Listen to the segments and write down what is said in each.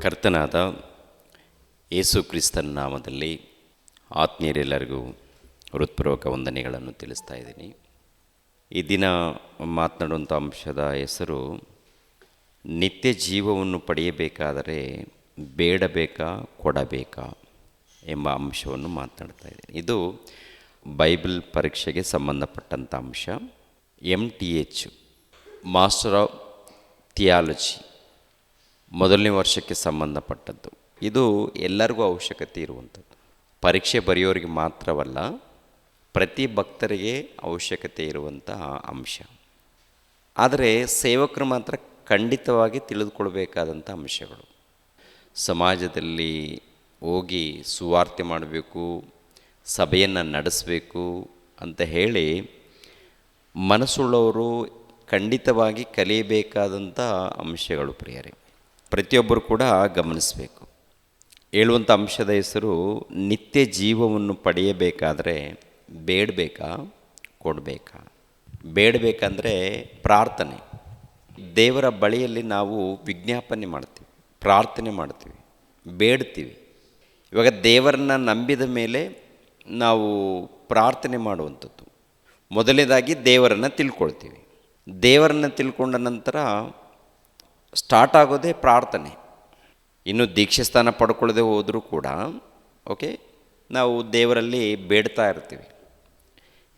ಕರ್ತನಾದ ಯೇಸು ಕ್ರಿಸ್ತನ ನಾಮದಲ್ಲಿ ಆತ್ಮೀಯರೆಲ್ಲರಿಗೂ ಹೃತ್ಪೂರ್ವಕ ವಂದನೆಗಳನ್ನು ತಿಳಿಸ್ತಾ ಇದ್ದೀನಿ. ಈ ದಿನ ಮಾತನಾಡುವಂಥ ಅಂಶದ ಹೆಸರು ನಿತ್ಯ ಜೀವವನ್ನು ಪಡೆಯಬೇಕಾದರೆ ಬೇಡಬೇಕಾ ಕೊಡಬೇಕಾ ಎಂಬ ಅಂಶವನ್ನು ಮಾತನಾಡ್ತಾ ಇದ್ದೀನಿ. ಇದು ಬೈಬಲ್ ಪರೀಕ್ಷೆಗೆ ಸಂಬಂಧಪಟ್ಟಂಥ ಅಂಶ. MTH ಮಾಸ್ಟರ್ ಆಫ್ ಥಿಯಾಲಜಿ ಮೊದಲನೇ ವರ್ಷಕ್ಕೆ ಸಂಬಂಧಪಟ್ಟದ್ದು. ಇದು ಎಲ್ಲರಿಗೂ ಅವಶ್ಯಕತೆ ಇರುವಂಥದ್ದು. ಪರೀಕ್ಷೆ ಬರೆಯೋರಿಗೆ ಮಾತ್ರವಲ್ಲ, ಪ್ರತಿ ಭಕ್ತರಿಗೆ ಅವಶ್ಯಕತೆ ಇರುವಂತಹ ಅಂಶ. ಆದರೆ ಸೇವಕರು ಮಾತ್ರ ಖಂಡಿತವಾಗಿ ತಿಳಿದುಕೊಳ್ಬೇಕಾದಂಥ ಅಂಶಗಳು. ಸಮಾಜದಲ್ಲಿ ಹೋಗಿ ಸುವಾರ್ತೆ ಮಾಡಬೇಕು, ಸಭೆಯನ್ನು ನಡೆಸಬೇಕು ಅಂತ ಹೇಳಿ ಮನಸ್ಸುಳ್ಳವರು ಖಂಡಿತವಾಗಿ ಕಲಿಯಬೇಕಾದಂಥ ಅಂಶಗಳು ಪ್ರಿಯರೇ, ಪ್ರತಿಯೊಬ್ಬರು ಕೂಡ ಗಮನಿಸಬೇಕು. ಹೇಳುವಂಥ ಅಂಶದ ಹೆಸರು ನಿತ್ಯ ಜೀವವನ್ನು ಪಡೆಯಬೇಕಾದರೆ ಬೇಡಬೇಕಾ ಕೊಡಬೇಕಾ. ಬೇಡಬೇಕಂದ್ರೆ ಪ್ರಾರ್ಥನೆ. ದೇವರ ಬಳಿಯಲ್ಲಿ ನಾವು ವಿಜ್ಞಾಪನೆ ಮಾಡ್ತೀವಿ, ಪ್ರಾರ್ಥನೆ ಮಾಡ್ತೀವಿ, ಬೇಡ್ತೀವಿ. ಇವಾಗ ದೇವರನ್ನ ನಂಬಿದ ಮೇಲೆ ನಾವು ಪ್ರಾರ್ಥನೆ ಮಾಡುವಂಥದ್ದು. ಮೊದಲನೇದಾಗಿ ದೇವರನ್ನು ತಿಳ್ಕೊಳ್ತೀವಿ. ದೇವರನ್ನು ತಿಳ್ಕೊಂಡ ನಂತರ ಸ್ಟಾರ್ಟ್ ಆಗೋದೇ ಪ್ರಾರ್ಥನೆ. ಇನ್ನು ದೀಕ್ಷೆ ಸ್ಥಾನ ಪಡ್ಕೊಳ್ಳದೆ ಹೋದರೂ ಕೂಡ ನಾವು ದೇವರಲ್ಲಿ ಬೇಡ್ತಾ ಇರ್ತೀವಿ.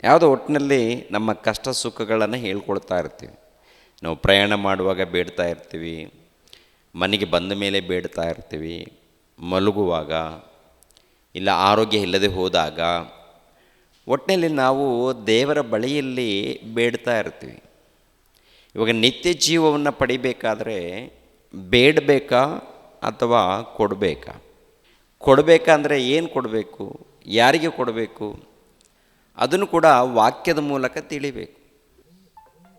ಯಾವುದೋ ಒಟ್ಟಿನಲ್ಲಿ ನಮ್ಮ ಕಷ್ಟ ಸುಖಗಳನ್ನು ಹೇಳ್ಕೊಳ್ತಾ ಇರ್ತೀವಿ. ನಾವು ಪ್ರಯಾಣ ಮಾಡುವಾಗ ಬೇಡ್ತಾ ಇರ್ತೀವಿ, ಮನೆಗೆ ಬಂದ ಮೇಲೆ ಬೇಡ್ತಾ ಇರ್ತೀವಿ, ಮಲಗುವಾಗ, ಇಲ್ಲ ಆರೋಗ್ಯ ಇಲ್ಲದೆ ಹೋದಾಗ, ಒಟ್ಟಿನಲ್ಲಿ ನಾವು ದೇವರ ಬಳಿಯಲ್ಲಿ ಬೇಡ್ತಾ ಇರ್ತೀವಿ. ಇವಾಗ ನಿತ್ಯ ಜೀವವನ್ನು ಪಡಿಬೇಕಾದ್ರೆ ಬೇಡಬೇಕಾ ಅಥವಾ ಕೊಡಬೇಕಾ? ಕೊಡಬೇಕಂದ್ರೆ ಏನು ಕೊಡಬೇಕು, ಯಾರಿಗೆ ಕೊಡಬೇಕು, ಅದನ್ನು ಕೂಡ ವಾಕ್ಯದ ಮೂಲಕ ತಿಳಿಬೇಕು.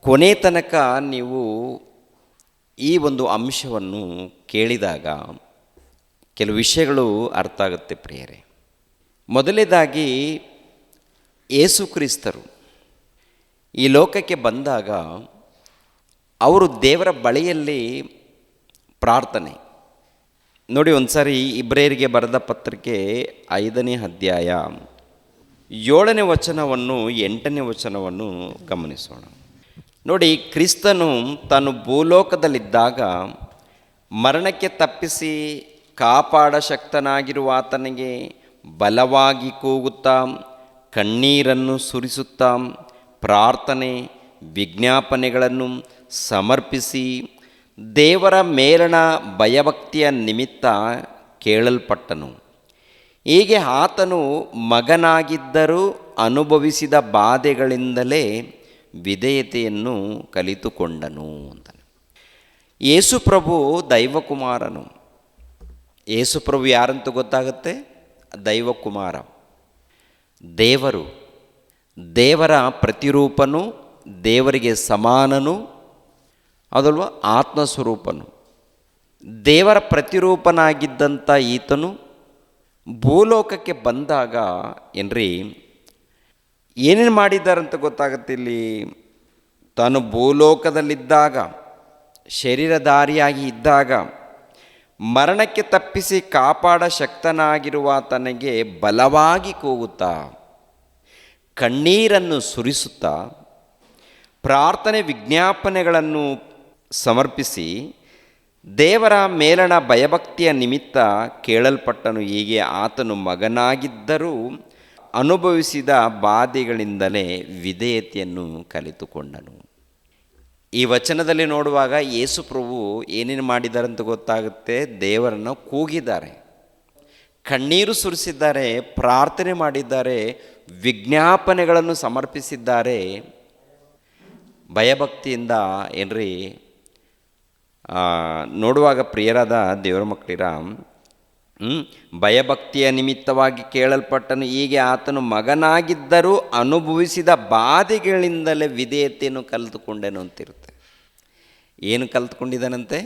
ಕೊನೆ ತನಕ ನೀವು ಈ ಒಂದು ಅಂಶವನ್ನು ಕೇಳಿದಾಗ ಕೆಲವು ವಿಷಯಗಳು ಅರ್ಥ ಆಗುತ್ತೆ ಪ್ರಿಯರೇ. ಮೊದಲನೇದಾಗಿ ಯೇಸು ಕ್ರಿಸ್ತರು ಈ ಲೋಕಕ್ಕೆ ಬಂದಾಗ ಅವರು ದೇವರ ಬಳಿಯಲ್ಲಿ ಪ್ರಾರ್ಥನೆ ನೋಡಿ. ಒಂದು ಸಾರಿ ಇಬ್ರಿಯರಿಗೆ ಬರೆದ ಪತ್ರಿಕೆ 5ನೇ ಅಧ್ಯಾಯ 7ನೇ ವಚನವನ್ನು 8ನೇ ವಚನವನ್ನು ಗಮನಿಸೋಣ. ನೋಡಿ, ಕ್ರಿಸ್ತನು ತಾನು ಭೂಲೋಕದಲ್ಲಿದ್ದಾಗ ಮರಣಕ್ಕೆ ತಪ್ಪಿಸಿ ಕಾಪಾಡ ಶಕ್ತನಾಗಿರುವ ಆತನಿಗೆ ಬಲವಾಗಿ ಕೂಗುತ್ತಾ, ಕಣ್ಣೀರನ್ನು ಸುರಿಸುತ್ತಾ, ಪ್ರಾರ್ಥನೆ ವಿಜ್ಞಾಪನೆಗಳನ್ನು ಸಮರ್ಪಿಸಿ ದೇವರ ಮೇಲಣ ಭಯಭಕ್ತಿಯ ನಿಮಿತ್ತ ಕೇಳಲ್ಪಟ್ಟನು. ಹೀಗೆ ಆತನು ಮಗನಾಗಿದ್ದರೂ ಅನುಭವಿಸಿದ ಬಾಧೆಗಳಿಂದಲೇ ವಿಧೇಯತೆಯನ್ನು ಕಲಿತುಕೊಂಡನು ಅಂತಾನೆ. ಯೇಸು ಪ್ರಭು ದೈವಕುಮಾರನು. ಯೇಸು ಪ್ರಭು ಯಾರಂತ ಗೊತ್ತಾಗುತ್ತೆ? ದೈವಕುಮಾರ, ದೇವರು, ದೇವರ ಪ್ರತಿರೂಪನು, ದೇವರಿಗೆ ಸಮಾನನು, ಅದಲ್ವ ಆತ್ಮಸ್ವರೂಪನು. ದೇವರ ಪ್ರತಿರೂಪನಾಗಿದ್ದಂಥ ಈತನು ಭೂಲೋಕಕ್ಕೆ ಬಂದಾಗ ಏನೇನು ಮಾಡಿದ್ದಾರಂತ ಗೊತ್ತಾಗುತ್ತೆ ಇಲ್ಲಿ. ತಾನು ಭೂಲೋಕದಲ್ಲಿದ್ದಾಗ, ಶರೀರಧಾರಿಯಾಗಿ ಇದ್ದಾಗ, ಮರಣಕ್ಕೆ ತಪ್ಪಿಸಿ ಕಾಪಾಡ ಶಕ್ತನಾಗಿರುವ ತನಗೆ ಬಲವಾಗಿ ಕೂಗುತ್ತಾ, ಕಣ್ಣೀರನ್ನು ಸುರಿಸುತ್ತಾ, ಪ್ರಾರ್ಥನೆ ವಿಜ್ಞಾಪನೆಗಳನ್ನು ಸಮರ್ಪಿಸಿ ದೇವರ ಮೇಲಣ ಭಯಭಕ್ತಿಯ ನಿಮಿತ್ತ ಕೇಳಲ್ಪಟ್ಟನು. ಹೀಗೆ ಆತನು ಮಗನಾಗಿದ್ದರೂ ಅನುಭವಿಸಿದ ಬಾಧೆಗಳಿಂದಲೇ ವಿಧೇಯತೆಯನ್ನು ಕಲಿತುಕೊಂಡನು. ಈ ವಚನದಲ್ಲಿ ನೋಡುವಾಗ ಯೇಸು ಪ್ರಭು ಏನೇನು ಮಾಡಿದ್ದಾರಂತ ಗೊತ್ತಾಗುತ್ತೆ. ದೇವರನ್ನು ಕೂಗಿದ್ದಾರೆ, ಕಣ್ಣೀರು ಸುರಿಸಿದ್ದಾರೆ, ಪ್ರಾರ್ಥನೆ ಮಾಡಿದ್ದಾರೆ, ವಿಜ್ಞಾಪನೆಗಳನ್ನು ಸಮರ್ಪಿಸಿದ್ದಾರೆ. ಭಯಭಕ್ತಿಯಿಂದ ನೋಡುವಾಗ ಪ್ರಿಯರಾದ ದೇವರ ಮಕ್ಕಳಿರ, ಭಯಭಕ್ತಿಯ ನಿಮಿತ್ತವಾಗಿ ಕೇಳಲ್ಪಟ್ಟನು. ಹೀಗೆ ಆತನು ಮಗನಾಗಿದ್ದರೂ ಅನುಭವಿಸಿದ ಬಾಧೆಗಳಿಂದಲೇ ವಿಧೇಯತೆಯನ್ನು ಕಲಿತುಕೊಂಡೇನು ಅಂತಿರುತ್ತೆ. ಏನು ಕಲಿತುಕೊಂಡಿದ್ದಾನಂತೆ?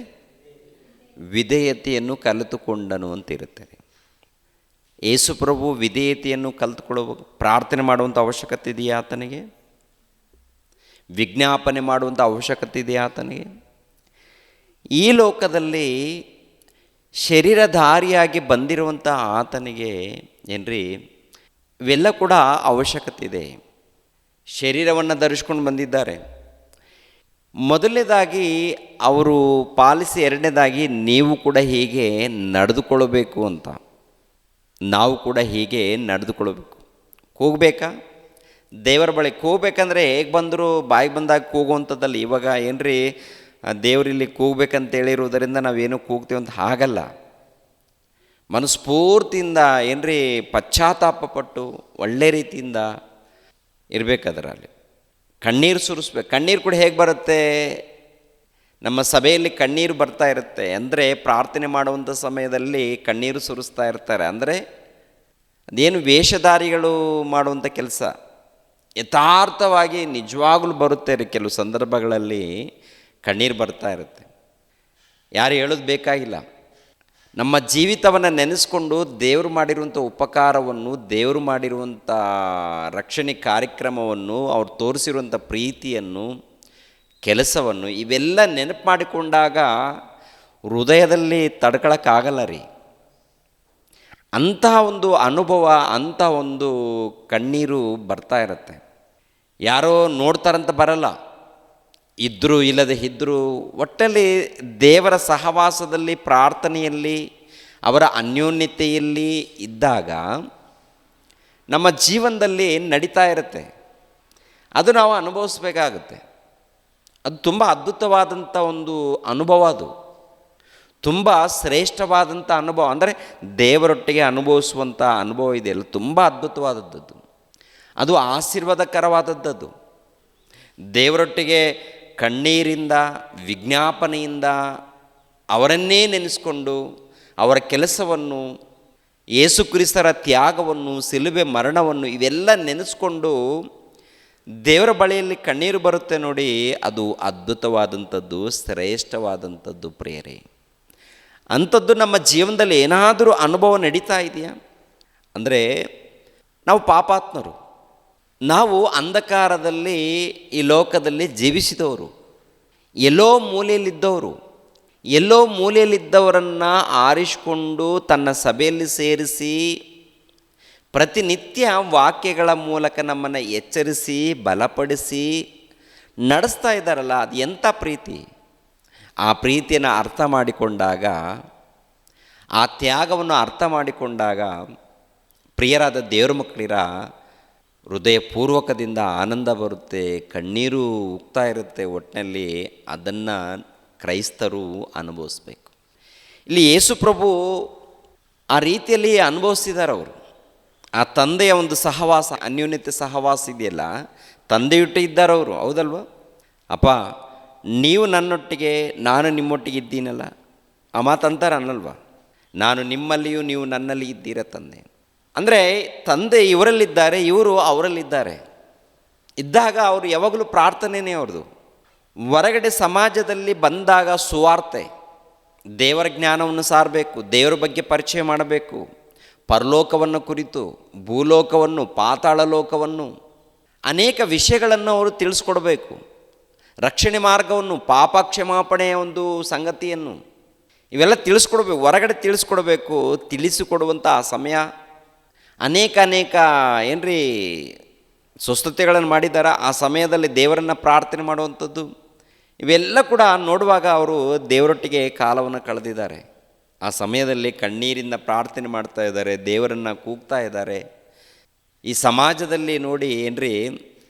ವಿಧೇಯತೆಯನ್ನು ಕಲಿತುಕೊಂಡನು ಅಂತಿರುತ್ತೆ. ಯೇಸು ಪ್ರಭು ವಿಧೇಯತೆಯನ್ನು ಕಲಿತುಕೊಳ್ಳಬೇಕು. ಪ್ರಾರ್ಥನೆ ಮಾಡುವಂಥ ಅವಶ್ಯಕತೆ ಇದೆಯಾ ಆತನಿಗೆ? ವಿಜ್ಞಾಪನೆ ಮಾಡುವಂಥ ಅವಶ್ಯಕತೆ ಇದೆಯಾ ಆತನಿಗೆ? ಈ ಲೋಕದಲ್ಲಿ ಶರೀರಧಾರಿಯಾಗಿ ಬಂದಿರುವಂಥ ಆತನಿಗೆ ಏನ್ರಿ ಇವೆಲ್ಲ ಕೂಡ ಅವಶ್ಯಕತೆ ಇದೆ. ಶರೀರವನ್ನು ಧರಿಸ್ಕೊಂಡು ಬಂದಿದ್ದಾರೆ. ಮೊದಲನೇದಾಗಿ ಅವರು ಪಾಲಿಸಿ, ಎರಡನೇದಾಗಿ ನೀವು ಕೂಡ ಹೀಗೆ ನಡೆದುಕೊಳ್ಳಬೇಕು ಅಂತ. ನಾವು ಕೂಡ ಹೀಗೆ ನಡೆದುಕೊಳ್ಳಬೇಕು. ಕೂಗಬೇಕಾ? ದೇವರ ಬಳಿ ಕೂಗಬೇಕಂದ್ರೆ ಹೇಗೆ ಬಂದರೂ ಬಾಯಿಗೆ ಬಂದಾಗ ಕೂಗುವಂಥದ್ದಲ್ಲ. ಇವಾಗ ಏನ್ರಿ ದೇವರಿಲ್ಲಿ ಕೂಗಬೇಕಂತ ಹೇಳಿರುವುದರಿಂದ ನಾವೇನು ಕೂಗ್ತೀವಿ ಅಂತ ಹಾಗಲ್ಲ. ಮನಸ್ಫೂರ್ತಿಯಿಂದ ಏನ್ರಿ ಪಶ್ಚಾತ್ತಾಪಪಟ್ಟು ಒಳ್ಳೆ ರೀತಿಯಿಂದ ಇರಬೇಕದರಲ್ಲಿ. ಕಣ್ಣೀರು ಸುರಿಸ್ಬೇಕು. ಕಣ್ಣೀರು ಕೂಡ ಹೇಗೆ ಬರುತ್ತೆ? ನಮ್ಮ ಸಭೆಯಲ್ಲಿ ಕಣ್ಣೀರು ಬರ್ತಾ ಇರುತ್ತೆ. ಅಂದರೆ ಪ್ರಾರ್ಥನೆ ಮಾಡುವಂಥ ಸಮಯದಲ್ಲಿ ಕಣ್ಣೀರು ಸುರಿಸ್ತಾ ಇರ್ತಾರೆ. ಅಂದರೆ ಅದೇನು ವೇಷಧಾರಿಗಳು ಮಾಡುವಂಥ ಕೆಲಸ. ಯಥಾರ್ಥವಾಗಿ ನಿಜವಾಗ್ಲೂ ಬರುತ್ತೆ ರೀ. ಕೆಲವು ಸಂದರ್ಭಗಳಲ್ಲಿ ಕಣ್ಣೀರು ಬರ್ತಾ ಇರುತ್ತೆ. ಯಾರು ಹೇಳೋದು ಬೇಕಾಗಿಲ್ಲ. ನಮ್ಮ ಜೀವಿತವನ್ನು ನೆನೆಸ್ಕೊಂಡು ದೇವರು ಮಾಡಿರುವಂಥ ಉಪಕಾರವನ್ನು, ದೇವರು ಮಾಡಿರುವಂಥ ರಕ್ಷಣೆ ಕಾರ್ಯಕ್ರಮವನ್ನು, ಅವ್ರು ತೋರಿಸಿರುವಂಥ ಪ್ರೀತಿಯನ್ನು, ಕೆಲಸವನ್ನು ಇವೆಲ್ಲ ನೆನಪು ಮಾಡಿಕೊಂಡಾಗ ಹೃದಯದಲ್ಲಿ ತಡ್ಕೊಳಕ್ಕಾಗಲ್ಲ ರೀ. ಅಂತಹ ಒಂದು ಅನುಭವ, ಅಂಥ ಒಂದು ಕಣ್ಣೀರು ಬರ್ತಾ ಇರುತ್ತೆ. ಯಾರೋ ನೋಡ್ತಾರಂತ ಬರಲ್ಲ, ಇದ್ದರೂ ಇಲ್ಲದೆ ಇದ್ದರೂ ಒಟ್ಟಲ್ಲಿ ದೇವರ ಸಹವಾಸದಲ್ಲಿ, ಪ್ರಾರ್ಥನೆಯಲ್ಲಿ, ಅವರ ಅನ್ಯೋನ್ಯತೆಯಲ್ಲಿ ಇದ್ದಾಗ ನಮ್ಮ ಜೀವನದಲ್ಲಿ ನಡೀತಾ ಇರುತ್ತೆ. ಅದು ನಾವು ಅನುಭವಿಸ್ಬೇಕಾಗುತ್ತೆ. ಅದು ತುಂಬ ಅದ್ಭುತವಾದಂಥ ಒಂದು ಅನುಭವ. ಅದು ತುಂಬ ಶ್ರೇಷ್ಠವಾದಂಥ ಅನುಭವ. ಅಂದರೆ ದೇವರೊಟ್ಟಿಗೆ ಅನುಭವಿಸುವಂಥ ಅನುಭವ ಇದೆಯಲ್ಲ, ತುಂಬ ಅದ್ಭುತವಾದದ್ದು. ಅದು ಆಶೀರ್ವಾದಕರವಾದದ್ದು. ದೇವರೊಟ್ಟಿಗೆ ಕಣ್ಣೀರಿಂದ, ವಿಜ್ಞಾಪನೆಯಿಂದ ಅವರನ್ನೇ ನೆನೆಸ್ಕೊಂಡು, ಅವರ ಕೆಲಸವನ್ನು, ಯೇಸು ಕ್ರಿಸ್ತರ ತ್ಯಾಗವನ್ನು, ಶಿಲುಬೆ ಮರಣವನ್ನು ಇವೆಲ್ಲ ನೆನೆಸ್ಕೊಂಡು ದೇವರ ಬಳಿಯಲ್ಲಿ ಕಣ್ಣೀರು ಬರುತ್ತೆ ನೋಡಿ. ಅದು ಅದ್ಭುತವಾದಂಥದ್ದು, ಶ್ರೇಷ್ಠವಾದಂಥದ್ದು ಪ್ರಿಯರೇ. ಅಂಥದ್ದು ನಮ್ಮ ಜೀವನದಲ್ಲಿ ಏನಾದರೂ ಅನುಭವ ನಡೀತಾ ಇದೆಯಾ? ಅಂದರೆ ನಾವು ಪಾಪಾತ್ಮರು, ನಾವು ಅಂಧಕಾರದಲ್ಲಿ ಈ ಲೋಕದಲ್ಲಿ ಜೀವಿಸಿದವರು, ಎಲ್ಲೋ ಮೂಲೆಯಲ್ಲಿದ್ದವರು. ಎಲ್ಲೋ ಮೂಲೆಯಲ್ಲಿದ್ದವರನ್ನು ಆರಿಸಿಕೊಂಡು ತನ್ನ ಸಭೆಯಲ್ಲಿ ಸೇರಿಸಿ ಪ್ರತಿನಿತ್ಯ ವಾಕ್ಯಗಳ ಮೂಲಕ ನಮ್ಮನ್ನು ಎಚ್ಚರಿಸಿ, ಬಲಪಡಿಸಿ ನಡೆಸ್ತಾ ಇದ್ದಾರಲ್ಲ, ಅದು ಎಂಥ ಪ್ರೀತಿ! ಆ ಪ್ರೀತಿಯನ್ನು ಅರ್ಥ ಮಾಡಿಕೊಂಡಾಗ, ಆ ತ್ಯಾಗವನ್ನು ಅರ್ಥ ಮಾಡಿಕೊಂಡಾಗ ಪ್ರಿಯರಾದ ದೇವರ ಮಕ್ಕಳಿರ ಹೃದಯಪೂರ್ವಕದಿಂದ ಆನಂದ ಬರುತ್ತೆ, ಕಣ್ಣೀರು ಉಕ್ತಾ ಇರುತ್ತೆ. ಒಟ್ಟಿನಲ್ಲಿ ಅದನ್ನು ಕ್ರೈಸ್ತರು ಅನುಭವಿಸ್ಬೇಕು. ಇಲ್ಲಿ ಯೇಸು ಪ್ರಭು ಆ ರೀತಿಯಲ್ಲಿ ಅನುಭವಿಸಿದ್ದಾರೆ. ಅವರು ಆ ತಂದೆಯ ಒಂದು ಸಹವಾಸ, ಅನ್ಯೋನ್ಯತೆ ಸಹವಾಸ ಇದೆಯಲ್ಲ, ತಂದೆಯೊಟ್ಟಿಗೆ ಇದ್ದಾರೆ ಅವರು. ಹೌದಲ್ವ? ಅಪ್ಪ, ನೀವು ನನ್ನೊಟ್ಟಿಗೆ, ನಾನು ನಿಮ್ಮೊಟ್ಟಿಗೆ ಇದ್ದೀನಲ್ಲ. ಆ ಮಾತಂತಾರೆ ಅನ್ನಲ್ವ? ನಾನು ನಿಮ್ಮಲ್ಲಿಯೂ ನೀವು ನನ್ನಲ್ಲಿ ಇದ್ದೀರ ತಂದೆ. ಅಂದರೆ ತಂದೆ ಇವರಲ್ಲಿದ್ದಾರೆ, ಇವರು ಅವರಲ್ಲಿದ್ದಾರೆ. ಇದ್ದಾಗ ಅವರು ಯಾವಾಗಲೂ ಪ್ರಾರ್ಥನೆಯೇ ಅವ್ರದ್ದು. ಹೊರಗಡೆ ಸಮಾಜದಲ್ಲಿ ಬಂದಾಗ ಸುವಾರ್ತೆ, ದೇವರ ಜ್ಞಾನವನ್ನು ಸಾರಬೇಕು, ದೇವರ ಬಗ್ಗೆ ಪರಿಚಯ ಮಾಡಬೇಕು, ಪರಲೋಕವನ್ನು ಕುರಿತು, ಭೂಲೋಕವನ್ನು, ಪಾತಾಳ ಲೋಕವನ್ನು, ಅನೇಕ ವಿಷಯಗಳನ್ನು ಅವರು ತಿಳಿಸ್ಕೊಡ್ಬೇಕು. ರಕ್ಷಣೆ ಮಾರ್ಗವನ್ನು, ಪಾಪ ಕ್ಷಮಾಪಣೆಯ ಒಂದು ಸಂಗತಿಯನ್ನು ಇವೆಲ್ಲ ತಿಳಿಸ್ಕೊಡ್ಬೇಕು, ಹೊರಗಡೆ ತಿಳಿಸ್ಕೊಡ್ಬೇಕು. ತಿಳಿಸಿಕೊಡುವಂಥ ಆ ಸಮಯ ಅನೇಕ ಏನ್ರಿ ಸ್ವಸ್ಥತೆಗಳನ್ನು ಮಾಡಿದ್ದಾರೆ. ಆ ಸಮಯದಲ್ಲಿ ದೇವರನ್ನು ಪ್ರಾರ್ಥನೆ ಮಾಡುವಂಥದ್ದು ಇವೆಲ್ಲ ಕೂಡ ನೋಡುವಾಗ ಅವರು ದೇವರೊಟ್ಟಿಗೆ ಕಾಲವನ್ನು ಕಳೆದಿದ್ದಾರೆ. ಆ ಸಮಯದಲ್ಲಿ ಕಣ್ಣೀರಿಂದ ಪ್ರಾರ್ಥನೆ ಮಾಡ್ತಾ ಇದ್ದಾರೆ, ದೇವರನ್ನು ಕೂಗ್ತಾ ಇದ್ದಾರೆ. ಈ ಸಮಾಜದಲ್ಲಿ ನೋಡಿ ಏನ್ರಿ,